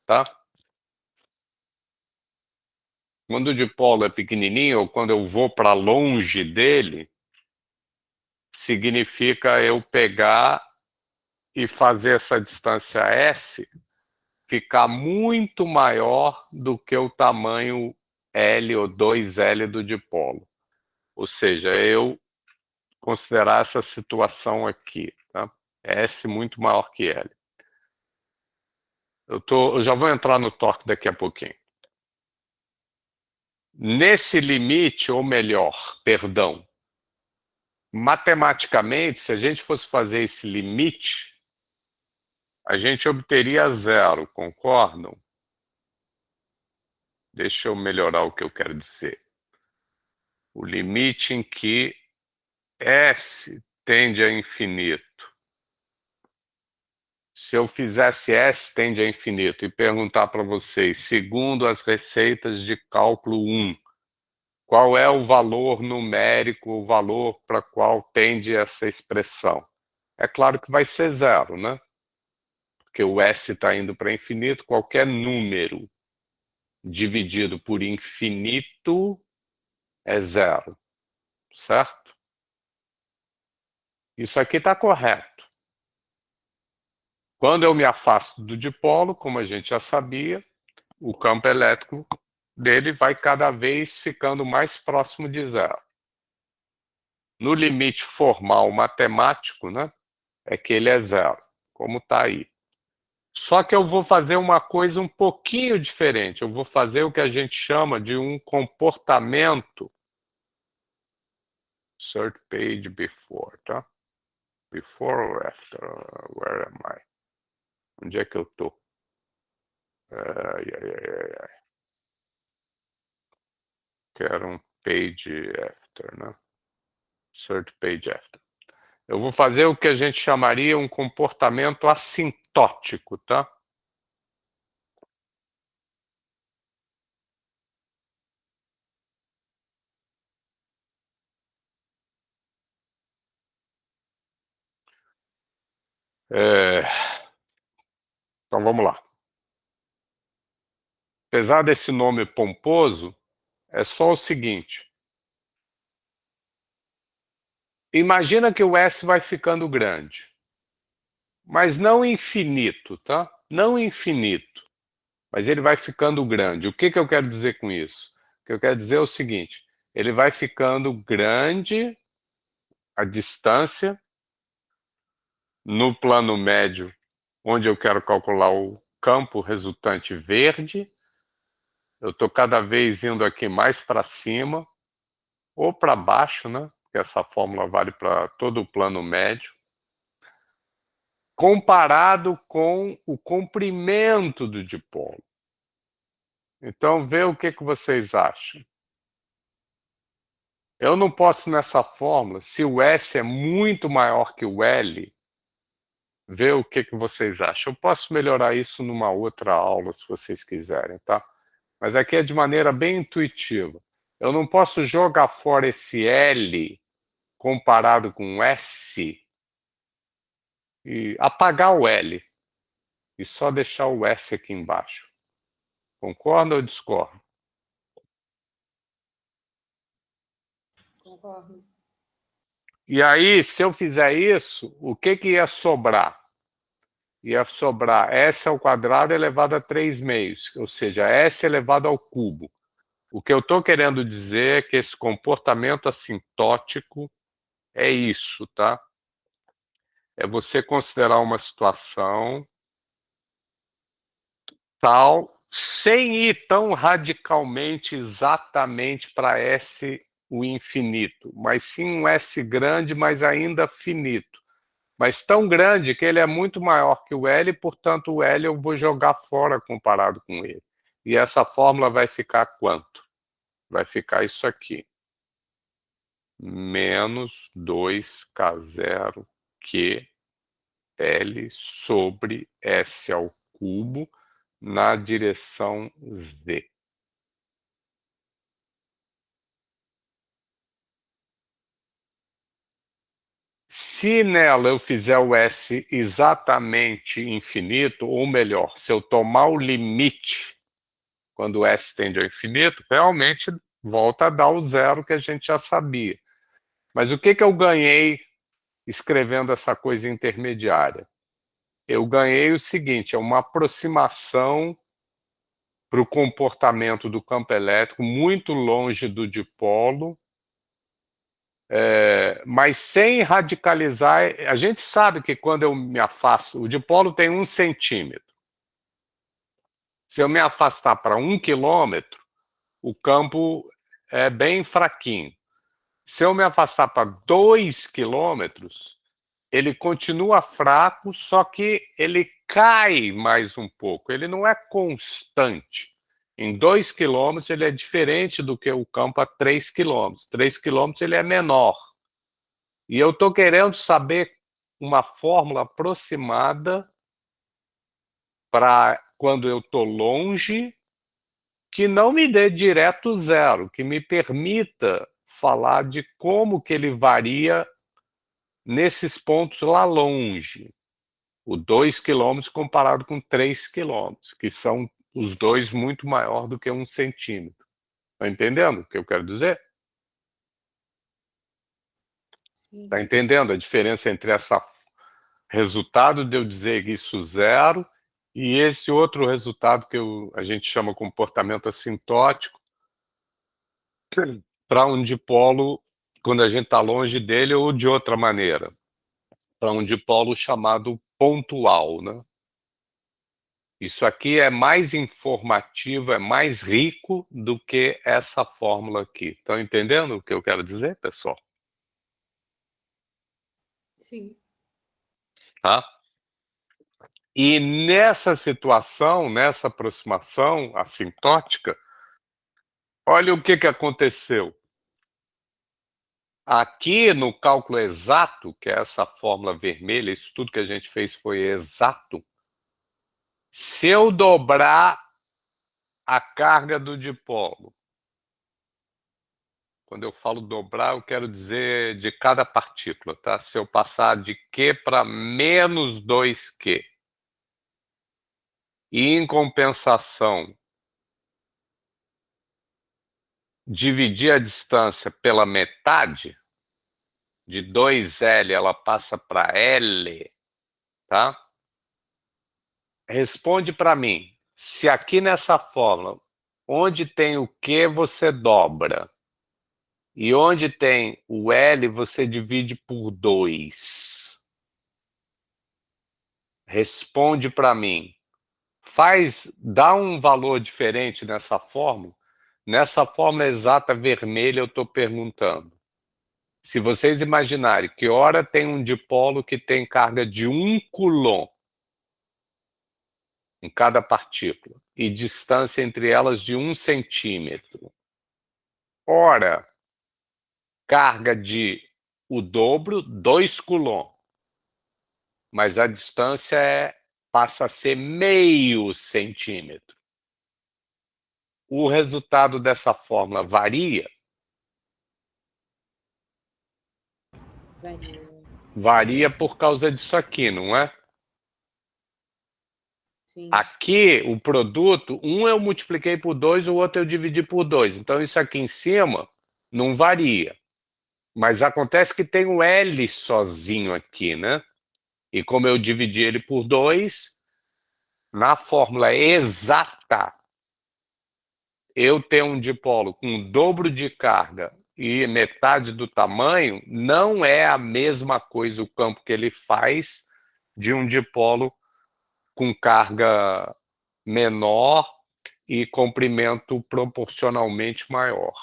Tá? Quando o dipolo é pequenininho, ou quando eu vou para longe dele, significa eu pegar e fazer essa distância S ficar muito maior do que o tamanho L ou 2L do dipolo. Ou seja, eu considerar essa situação aqui, tá? S muito maior que L. Eu já vou entrar no torque daqui a pouquinho. Nesse limite, ou melhor, perdão, matematicamente, se a gente fosse fazer esse limite, a gente obteria 0, concordam? Deixa eu melhorar o que eu quero dizer. O limite em que S tende a infinito, se eu fizesse S tende a infinito e perguntar para vocês, segundo as receitas de cálculo 1, qual é o valor numérico, o valor para qual tende essa expressão? É claro que vai ser 0, né? Porque o S está indo para infinito, qualquer número dividido por infinito é 0, certo? Isso aqui está correto. Quando eu me afasto do dipolo, como a gente já sabia, o campo elétrico dele vai cada vez ficando mais próximo de 0. No limite formal matemático, né, é que ele é 0, como está aí. Só que eu vou fazer uma coisa um pouquinho diferente. Eu vou fazer o que a gente chama de um comportamento. Insert page before, tá? Before or after? Where am I? Onde é que eu estou? Quero um page after, né? Insert page after. Eu vou fazer o que a gente chamaria um comportamento assintótico, tá? Então vamos lá. Apesar desse nome pomposo, é só o seguinte. Imagina que o S vai ficando grande. Mas não infinito, tá? Não infinito. Mas ele vai ficando grande. O que eu quero dizer com isso? O que eu quero dizer é o seguinte. Ele vai ficando grande a distância no plano médio, onde eu quero calcular o campo resultante verde. Eu estou cada vez indo aqui mais para cima ou para baixo, né? Porque essa fórmula vale para todo o plano médio, comparado com o comprimento do dipolo. Então, vê o que vocês acham. Eu não posso, nessa fórmula, se o S é muito maior que o L, ver o que vocês acham. Eu posso melhorar isso numa outra aula, se vocês quiserem, tá? Mas aqui é de maneira bem intuitiva. Eu não posso jogar fora esse L comparado com o S e apagar o L e só deixar o S aqui embaixo. Concorda ou discorda? Concordo. E aí, se eu fizer isso, o que ia sobrar? Ia sobrar S ao quadrado elevado a 3 meios, ou seja, S elevado ao cubo. O que eu estou querendo dizer é que esse comportamento assintótico é isso, tá? É você considerar uma situação tal, sem ir tão radicalmente, exatamente para S o infinito, mas sim um S grande, mas ainda finito. Mas tão grande que ele é muito maior que o L, portanto o L eu vou jogar fora comparado com ele. E essa fórmula vai ficar quanto? Vai ficar isso aqui. Menos 2K0 Q L sobre S ao cubo na direção Z. Se nela eu fizer o S exatamente infinito, ou melhor, se eu tomar o limite quando o S tende ao infinito, realmente volta a dar o 0 que a gente já sabia. Mas o que eu ganhei escrevendo essa coisa intermediária? Eu ganhei o seguinte, é uma aproximação para o comportamento do campo elétrico muito longe do dipolo, mas sem radicalizar. A gente sabe que quando eu me afasto, o dipolo tem 1 centímetro. Se eu me afastar para 1 quilômetro, o campo é bem fraquinho. Se eu me afastar para 2 quilômetros, ele continua fraco, só que ele cai mais um pouco. Ele não é constante. Em 2 quilômetros, ele é diferente do que o campo a 3 quilômetros. 3 quilômetros, ele é menor. E eu estou querendo saber uma fórmula aproximada para quando eu estou longe, que não me dê direto zero, que me permita falar de como que ele varia nesses pontos lá longe. O 2 km comparado com 3 km, que são os dois muito maior do que 1 centímetro. Está entendendo o que eu quero dizer? Sim. Está entendendo a diferença entre essa resultado de eu dizer isso zero e esse outro resultado que a gente chama comportamento assintótico para um dipolo quando a gente está longe dele ou de outra maneira, para um dipolo chamado pontual, né? Isso aqui é mais informativo, é mais rico do que essa fórmula aqui. Estão entendendo o que eu quero dizer, pessoal? Sim. Tá? E nessa situação, nessa aproximação assintótica, olha o que aconteceu. Aqui no cálculo exato, que é essa fórmula vermelha, isso tudo que a gente fez foi exato. Se eu dobrar a carga do dipolo, quando eu falo dobrar, eu quero dizer de cada partícula, tá? Se eu passar de Q para menos 2Q, e em compensação, dividir a distância pela metade, de 2L ela passa para L, tá? Responde para mim, se aqui nessa fórmula, onde tem o Q você dobra, e onde tem o L você divide por 2. Responde para mim. Dá um valor diferente nessa fórmula. Nessa fórmula exata vermelha eu estou perguntando. Se vocês imaginarem que ora tem um dipolo que tem carga de 1 coulomb em cada partícula e distância entre elas de 1 centímetro. Ora, carga de o dobro, 2 coulomb. Mas a distância passa a ser meio centímetro. O resultado dessa fórmula varia? Varia. Varia por causa disso aqui, não é? Sim. Aqui, o produto, um eu multipliquei por 2, o outro eu dividi por 2. Então, isso aqui em cima não varia. Mas acontece que tem o L sozinho aqui, né? E como eu dividi ele por 2, na fórmula exata, eu tenho um dipolo com o dobro de carga e metade do tamanho, não é a mesma coisa o campo que ele faz de um dipolo com carga menor e comprimento proporcionalmente maior,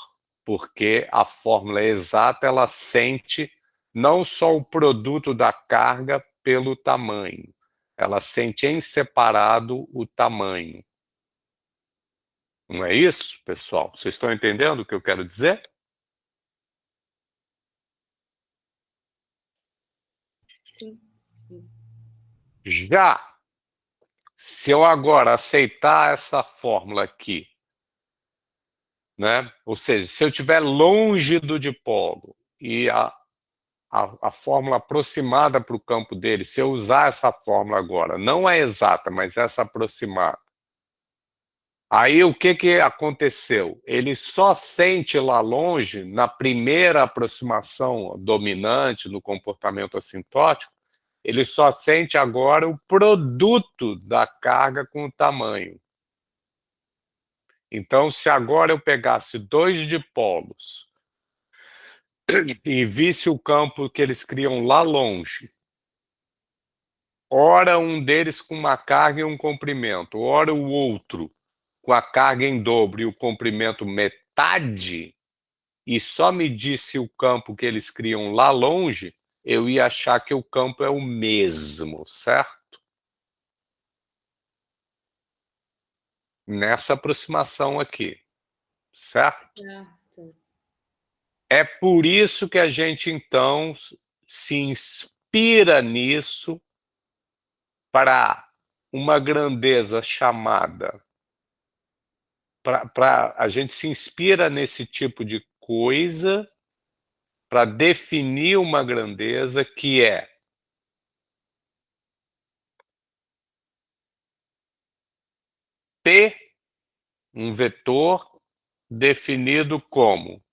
porque a fórmula exata ela sente não só o produto da carga pelo tamanho, ela sente em separado o tamanho. Não é isso, pessoal? Vocês estão entendendo o que eu quero dizer? Sim. Sim. Já se eu agora aceitar essa fórmula aqui, né? Ou seja, se eu estiver longe do dipolo e a fórmula aproximada para o campo dele, se eu usar essa fórmula agora, não é exata, mas essa aproximada, aí o que aconteceu? Ele só sente lá longe, na primeira aproximação dominante no comportamento assintótico, ele só sente agora o produto da carga com o tamanho. Então, se agora eu pegasse dois dipolos e visse o campo que eles criam lá longe, ora um deles com uma carga e um comprimento, ora o outro com a carga em dobro e o comprimento metade, e só medisse o campo que eles criam lá longe, eu ia achar que o campo é o mesmo, certo? Nessa aproximação aqui, certo? Certo. É por isso que a gente, então, se inspira nisso para uma grandeza chamada... A gente se inspira nesse tipo de coisa para definir uma grandeza que é P, um vetor definido como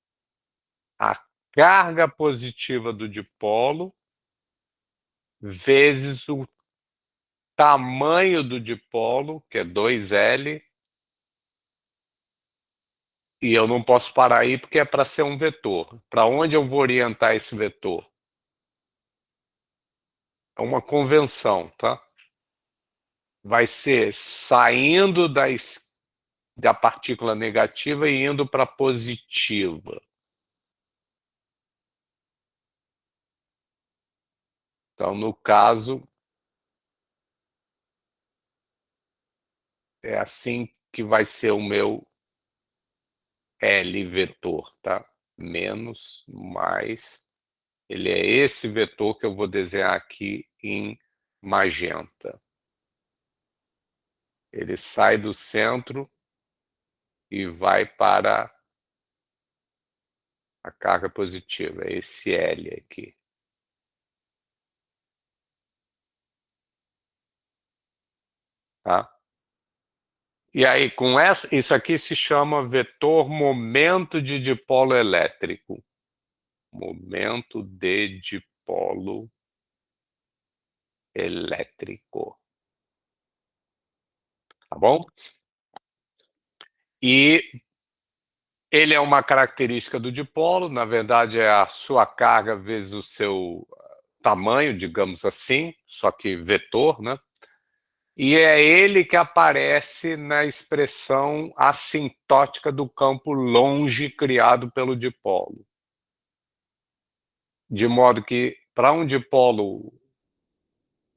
a carga positiva do dipolo vezes o tamanho do dipolo, que é 2L, e eu não posso parar aí porque é para ser um vetor. Para onde eu vou orientar esse vetor? É uma convenção, tá? Vai ser saindo da partícula negativa e indo para a positiva. Então, no caso, é assim que vai ser o meu L vetor, tá? Menos, mais. Ele é esse vetor que eu vou desenhar aqui em magenta. Ele sai do centro e vai para a carga positiva. É esse L aqui. Tá? E aí, com isso aqui se chama vetor momento de dipolo elétrico. Momento de dipolo elétrico. Tá bom? E ele é uma característica do dipolo, na verdade é a sua carga vezes o seu tamanho, digamos assim, só que vetor, né? E é ele que aparece na expressão assintótica do campo longe criado pelo dipolo. De modo que, para um dipolo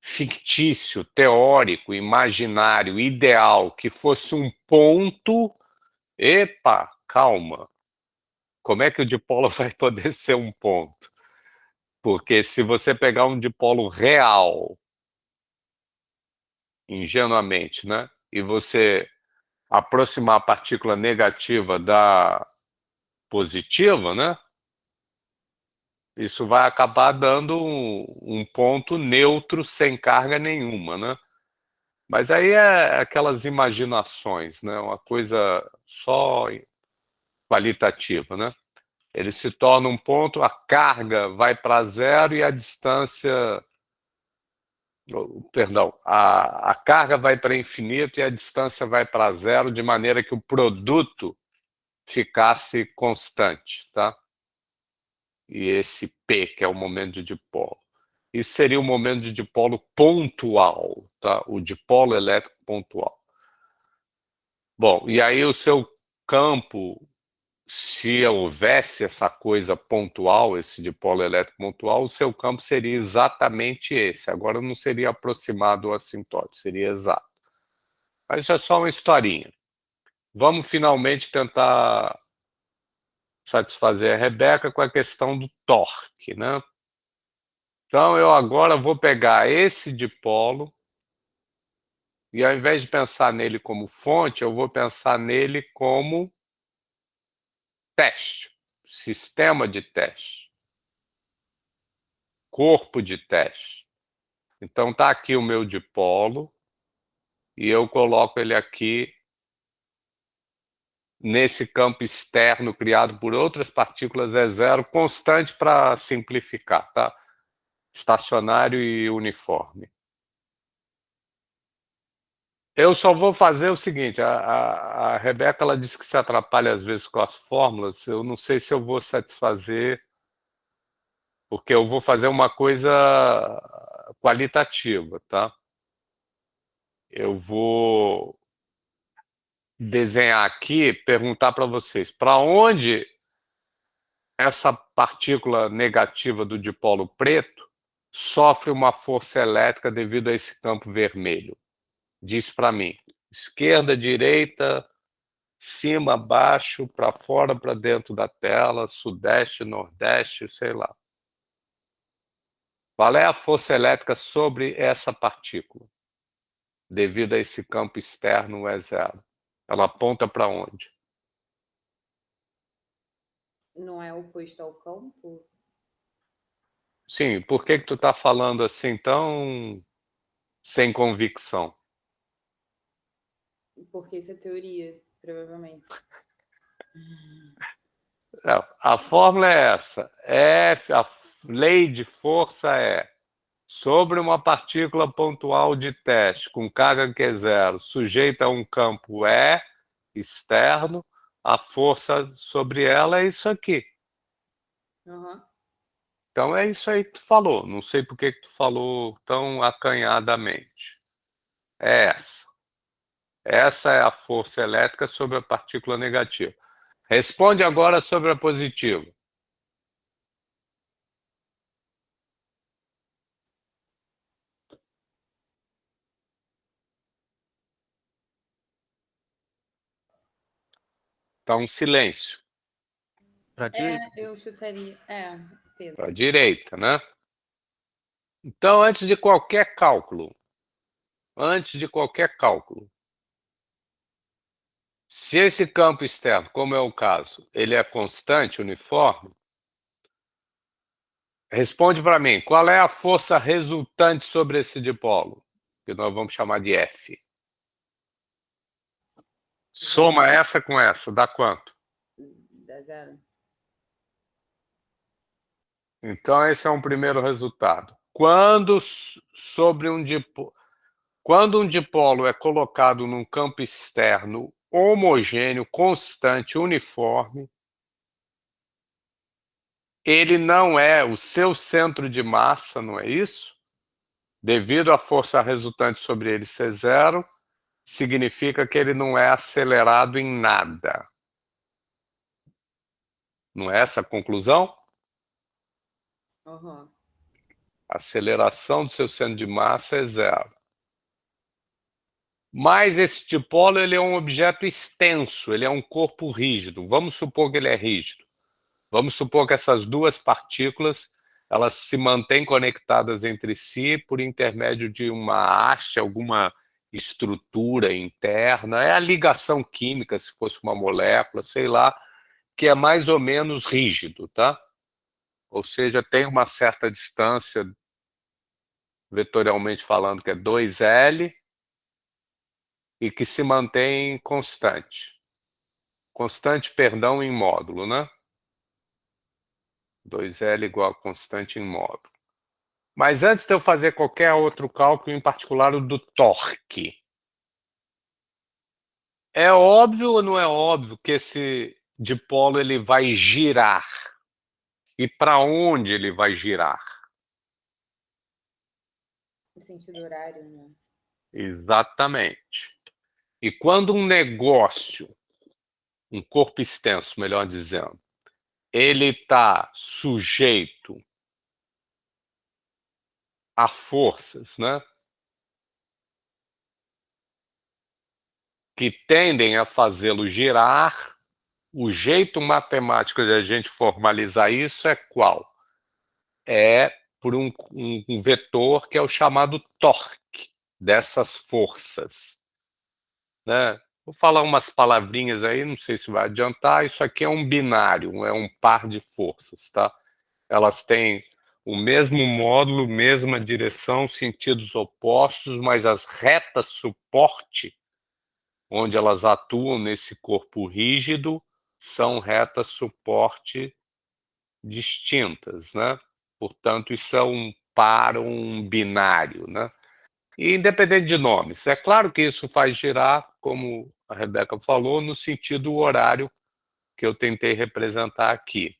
fictício, teórico, imaginário, ideal, que fosse um ponto, epa, calma, como é que o dipolo vai poder ser um ponto? Porque se você pegar um dipolo real, ingenuamente, né, e você aproximar a partícula negativa da positiva, né, isso vai acabar dando um ponto neutro sem carga nenhuma, né? Mas aí é aquelas imaginações, né? Uma coisa só qualitativa, né? Ele se torna um ponto, a carga vai para zero e a distância... Perdão, a carga vai para infinito e a distância vai para zero, de maneira que o produto ficasse constante, tá? E esse P, que é o momento de dipolo. Isso seria o momento de dipolo pontual, tá? O dipolo elétrico pontual. Bom, e aí o seu campo, se houvesse essa coisa pontual, esse dipolo elétrico pontual, o seu campo seria exatamente esse. Agora não seria aproximado ou assintótico, seria exato. Mas isso é só uma historinha. Vamos finalmente tentar satisfazer a Rebeca com a questão do torque, né? Então eu agora vou pegar esse dipolo e, ao invés de pensar nele como fonte, eu vou pensar nele como teste, sistema de teste, corpo de teste. Então está aqui o meu dipolo e eu coloco ele aqui nesse campo externo criado por outras partículas E0, constante para simplificar, tá? Estacionário e uniforme. Eu só vou fazer o seguinte, a Rebeca ela disse que se atrapalha às vezes com as fórmulas, eu não sei se eu vou satisfazer, porque eu vou fazer uma coisa qualitativa, tá? Eu vou desenhar aqui, perguntar para vocês, para onde essa partícula negativa do dipolo preto sofre uma força elétrica devido a esse campo vermelho? Diz para mim, esquerda, direita, cima, baixo, para fora, para dentro da tela, sudeste, nordeste, sei lá. Qual é a força elétrica sobre essa partícula? Devido a esse campo externo E0. Ela aponta para onde? Não é oposto ao campo? Sim, por que tu está falando assim tão sem convicção? Porque isso é teoria, provavelmente. A fórmula é essa. A lei de força é: sobre uma partícula pontual de teste com carga Q0 sujeita a um campo E externo, a força sobre ela é isso aqui. Uhum. Então é isso aí que tu falou. Não sei por que tu falou tão acanhadamente. É essa. Essa é a força elétrica sobre a partícula negativa. Responde agora sobre a positiva. Tá um silêncio. Pra direita. Eu chutaria. Pedro. Para a direita, né? Então, antes de qualquer cálculo, se esse campo externo, como é o caso, ele é constante, uniforme, responde para mim, qual é a força resultante sobre esse dipolo? Que nós vamos chamar de F. Soma essa com essa, dá quanto? Dá 0. Então, esse é um primeiro resultado. Quando um dipolo é colocado num campo externo homogêneo, constante, uniforme, ele não é o seu centro de massa, não é isso? Devido à força resultante sobre ele ser zero, significa que ele não é acelerado em nada. Não é essa a conclusão? Uhum. A aceleração do seu centro de massa é zero. Mas esse dipolo ele é um objeto extenso, ele é um corpo rígido. Vamos supor que ele é rígido. Vamos supor que essas duas partículas elas se mantêm conectadas entre si por intermédio de uma haste, alguma estrutura interna. É a ligação química, se fosse uma molécula, sei lá, que é mais ou menos rígido, tá? Ou seja, tem uma certa distância, vetorialmente falando, que é 2L, e que se mantém constante. Constante, perdão, em módulo, né? 2L igual a constante em módulo. Mas antes de eu fazer qualquer outro cálculo, em particular o do torque, é óbvio ou não é óbvio que esse dipolo ele vai girar? E para onde ele vai girar? No sentido horário, né? Exatamente. E quando um negócio, um corpo extenso, melhor dizendo, ele está sujeito a forças, né, que tendem a fazê-lo girar, o jeito matemático de a gente formalizar isso é qual? É por um vetor que é o chamado torque dessas forças, né? Vou falar umas palavrinhas aí, não sei se vai adiantar. Isso aqui é um binário, é um par de forças, tá? Elas têm o mesmo módulo, mesma direção, sentidos opostos, mas as retas suporte, onde elas atuam nesse corpo rígido, são retas suporte distintas, né? Portanto, isso é um par, um binário, né? E independente de nomes. É claro que isso faz girar, como a Rebeca falou, no sentido horário que eu tentei representar aqui.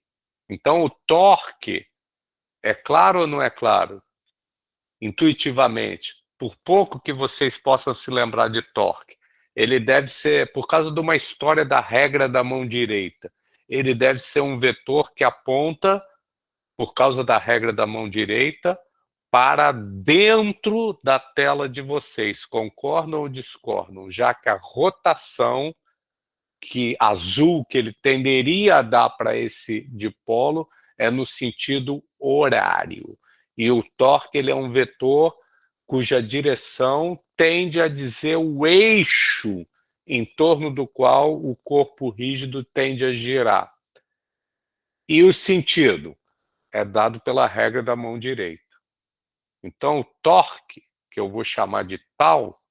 Então, o torque, é claro ou não é claro? Intuitivamente, por pouco que vocês possam se lembrar de torque, ele deve ser, por causa de uma história da regra da mão direita, ele deve ser um vetor que aponta, por causa da regra da mão direita, para dentro da tela de vocês. Concordam ou discordam? Já que a rotação azul que ele tenderia a dar para esse dipolo é no sentido horário. E o torque ele é um vetor cuja direção tende a dizer o eixo em torno do qual o corpo rígido tende a girar. E o sentido é dado pela regra da mão direita. Então, o torque, que eu vou chamar de tal,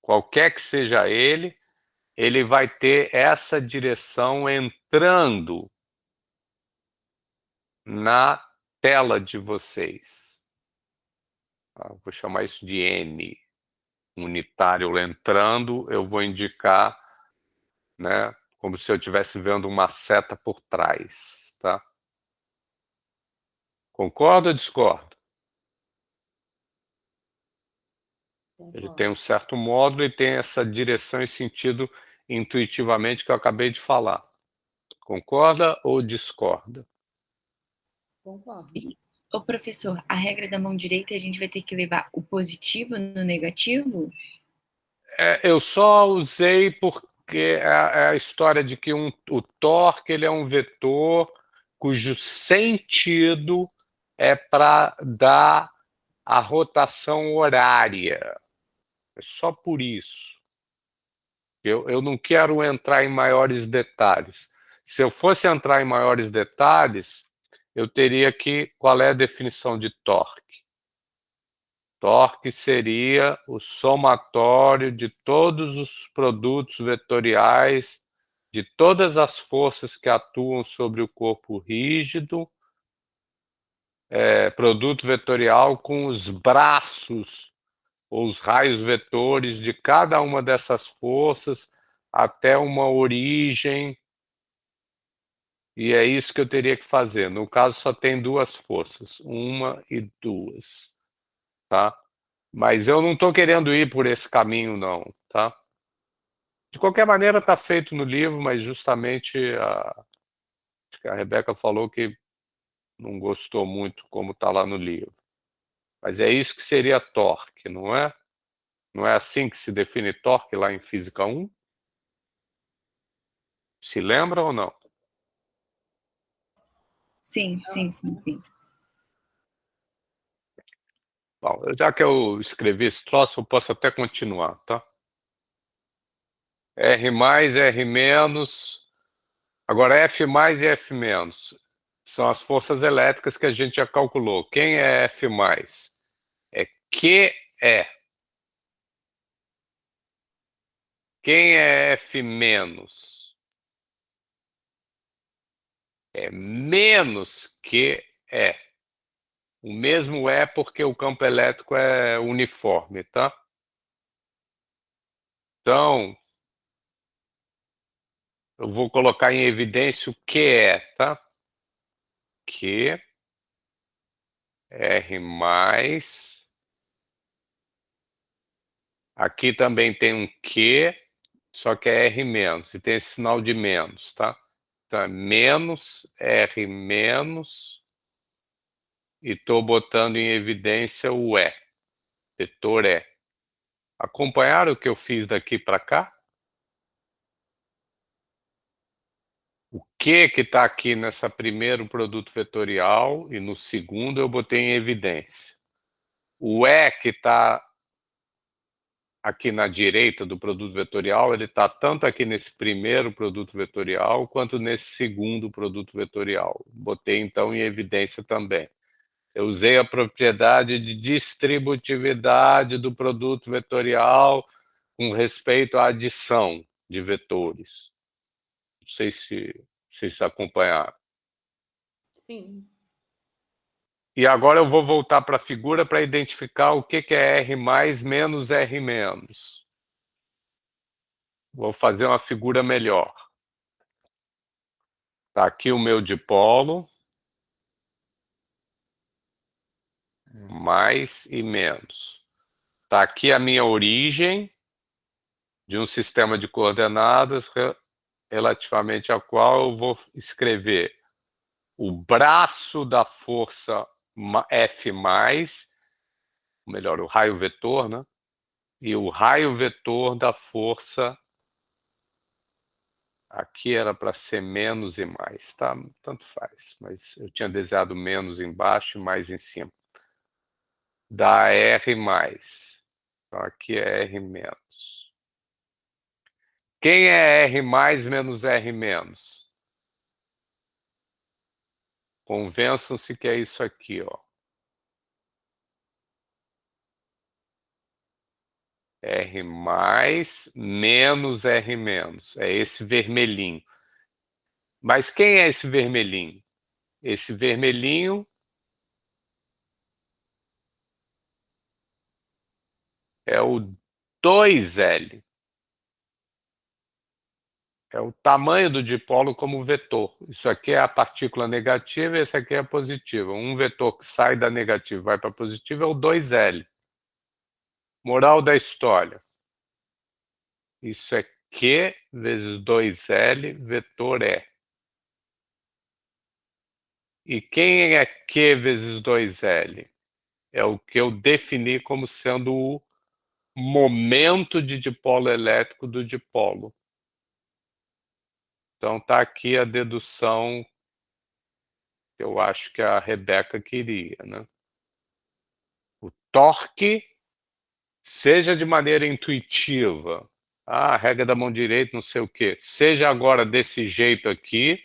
qualquer que seja ele vai ter essa direção entrando na tela de vocês. Vou chamar isso de N. Unitário entrando, eu vou indicar, né, como se eu estivesse vendo uma seta por trás. Tá? Concorda ou discorda? Ele tem um certo módulo e tem essa direção e sentido intuitivamente que eu acabei de falar. Concorda ou discorda? Concordo. Ô, professor, a regra da mão direita, a gente vai ter que levar o positivo no negativo? Eu só usei porque é a história de que o torque ele é um vetor cujo sentido é para dar a rotação horária. É só por isso. Eu não quero entrar em maiores detalhes. Se eu fosse entrar em maiores detalhes, eu teria que... Qual é a definição de torque? Torque seria o somatório de todos os produtos vetoriais, de todas as forças que atuam sobre o corpo rígido, produto vetorial com os braços, ou os raios vetores de cada uma dessas forças até uma origem, e é isso que eu teria que fazer. No caso, só tem duas forças, 1 e 2, tá? Mas eu não estou querendo ir por esse caminho, não, tá? De qualquer maneira, está feito no livro, mas justamente acho que a Rebeca falou que não gostou muito como está lá no livro. Mas é isso que seria torque, não é? Não é assim que se define torque lá em Física 1? Se lembra ou não? Sim. Bom, já que eu escrevi esse troço, eu posso até continuar, tá? R+, R-. Agora, F+ e F-. São as forças elétricas que a gente já calculou. Quem é F+? É QE. Quem é F-? É menos QE. O mesmo é porque o campo elétrico é uniforme, tá? Então, eu vou colocar em evidência o que é, tá? Que R+. Aqui também tem um que, só que é R-, e tem esse sinal de menos, tá? Então é menos R-, e estou botando em evidência o E, vetor E. Acompanharam o que eu fiz daqui para cá? O que está aqui nessa primeiro produto vetorial e no segundo eu botei em evidência. O E que está aqui na direita do produto vetorial, ele está tanto aqui nesse primeiro produto vetorial quanto nesse segundo produto vetorial. Botei então em evidência também. Eu usei a propriedade de distributividade do produto vetorial com respeito à adição de vetores. Não sei se vocês acompanharam. Sim. E agora eu vou voltar para a figura para identificar o que é R+ menos R-. Vou fazer uma figura melhor. Está aqui o meu dipolo. Mais e menos. Está aqui a minha origem de um sistema de coordenadas relativamente a qual eu vou escrever o braço da força F+, ou melhor, o raio vetor, né? E o raio vetor da força Aqui era para ser menos e mais, tá? Tanto faz, mas eu tinha desenhado menos embaixo e mais em cima. Dá R mais. Então aqui é R menos. Quem é R mais menos R menos? Convençam-se que é isso aqui, ó. R mais menos R menos. É esse vermelhinho. Mas quem é esse vermelhinho? Esse vermelhinho é o 2L. É o tamanho do dipolo como vetor. Isso aqui é a partícula negativa e esse aqui é a positiva. Um vetor que sai da negativa e vai para a positiva é o 2L. Moral da história. Isso é Q vezes 2L vetor E. E quem é Q vezes 2L? É o que eu defini como sendo o momento de dipolo elétrico do dipolo. Então está aqui a dedução que eu acho que a Rebeca queria, né? O torque, seja de maneira intuitiva, a regra da mão direita, não sei o quê, seja agora desse jeito aqui,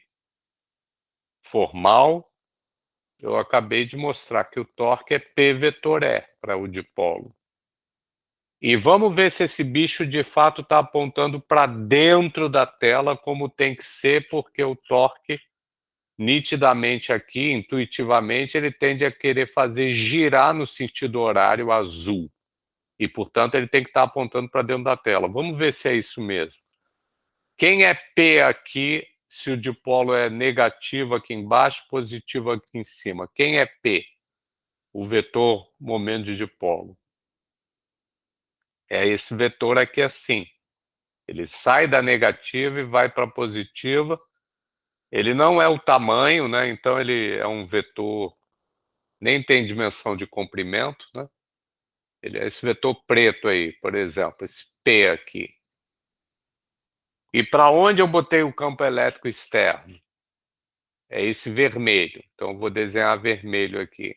formal, eu acabei de mostrar que o torque é P vetor E para o dipolo. E vamos ver se esse bicho de fato está apontando para dentro da tela, como tem que ser, porque o torque, nitidamente aqui, intuitivamente, ele tende a querer fazer girar no sentido horário azul. E, portanto, ele tem que estar apontando para dentro da tela. Vamos ver se é isso mesmo. Quem é P aqui, se o dipolo é negativo aqui embaixo, positivo aqui em cima? Quem é P? O vetor momento de dipolo. É esse vetor aqui assim. Ele sai da negativa e vai para a positiva. Ele não é o tamanho, né? Então ele é um vetor, nem tem dimensão de comprimento, né? Ele é esse vetor preto aí, por exemplo, esse P aqui. E para onde eu botei o campo elétrico externo? É esse vermelho. Então eu vou desenhar vermelho aqui.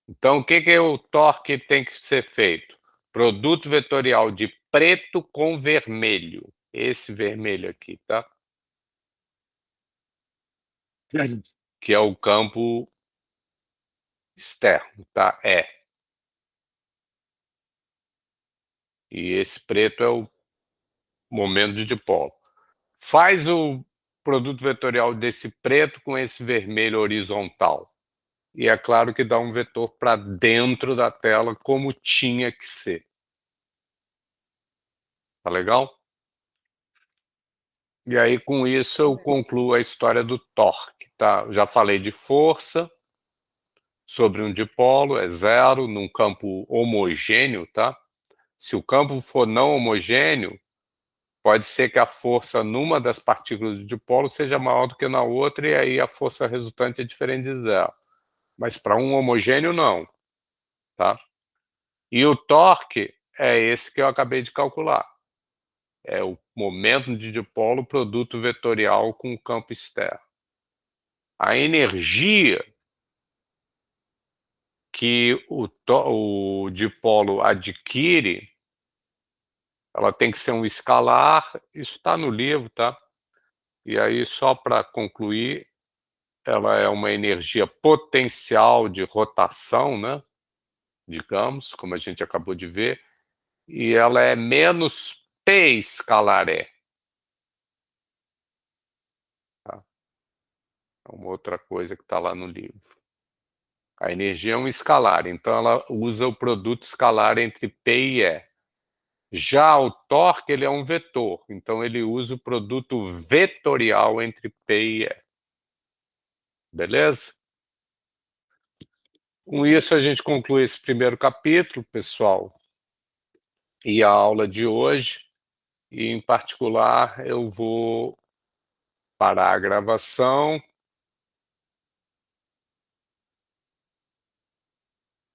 Então, o que o torque tem que ser feito? Produto vetorial de preto com vermelho. Esse vermelho aqui, tá? Que é o campo externo, tá? E esse preto é o momento de dipolo. Faz o produto vetorial desse preto com esse vermelho horizontal. E é claro que dá um vetor para dentro da tela, como tinha que ser. Tá legal? E aí, com isso, eu concluo a história do torque. Tá? Já falei de força, sobre um dipolo, é zero, num campo homogêneo. Tá? Se o campo for não homogêneo, pode ser que a força numa das partículas do dipolo seja maior do que na outra, e aí a força resultante é diferente de zero. Mas para um homogêneo, não. Tá? E o torque é esse que eu acabei de calcular. É o momento de dipolo produto vetorial com o campo externo. A energia que o dipolo adquire, ela tem que ser um escalar, isso está no livro, tá? E aí, só para concluir, ela é uma energia potencial de rotação, né? Digamos, como a gente acabou de ver, e ela é menos P escalar E. Tá? É uma outra coisa que está lá no livro. A energia é um escalar, então ela usa o produto escalar entre P e E. Já o torque, ele é um vetor, então ele usa o produto vetorial entre P e E. Beleza? Com isso, a gente conclui esse primeiro capítulo, pessoal, e a aula de hoje. E, em particular, eu vou parar a gravação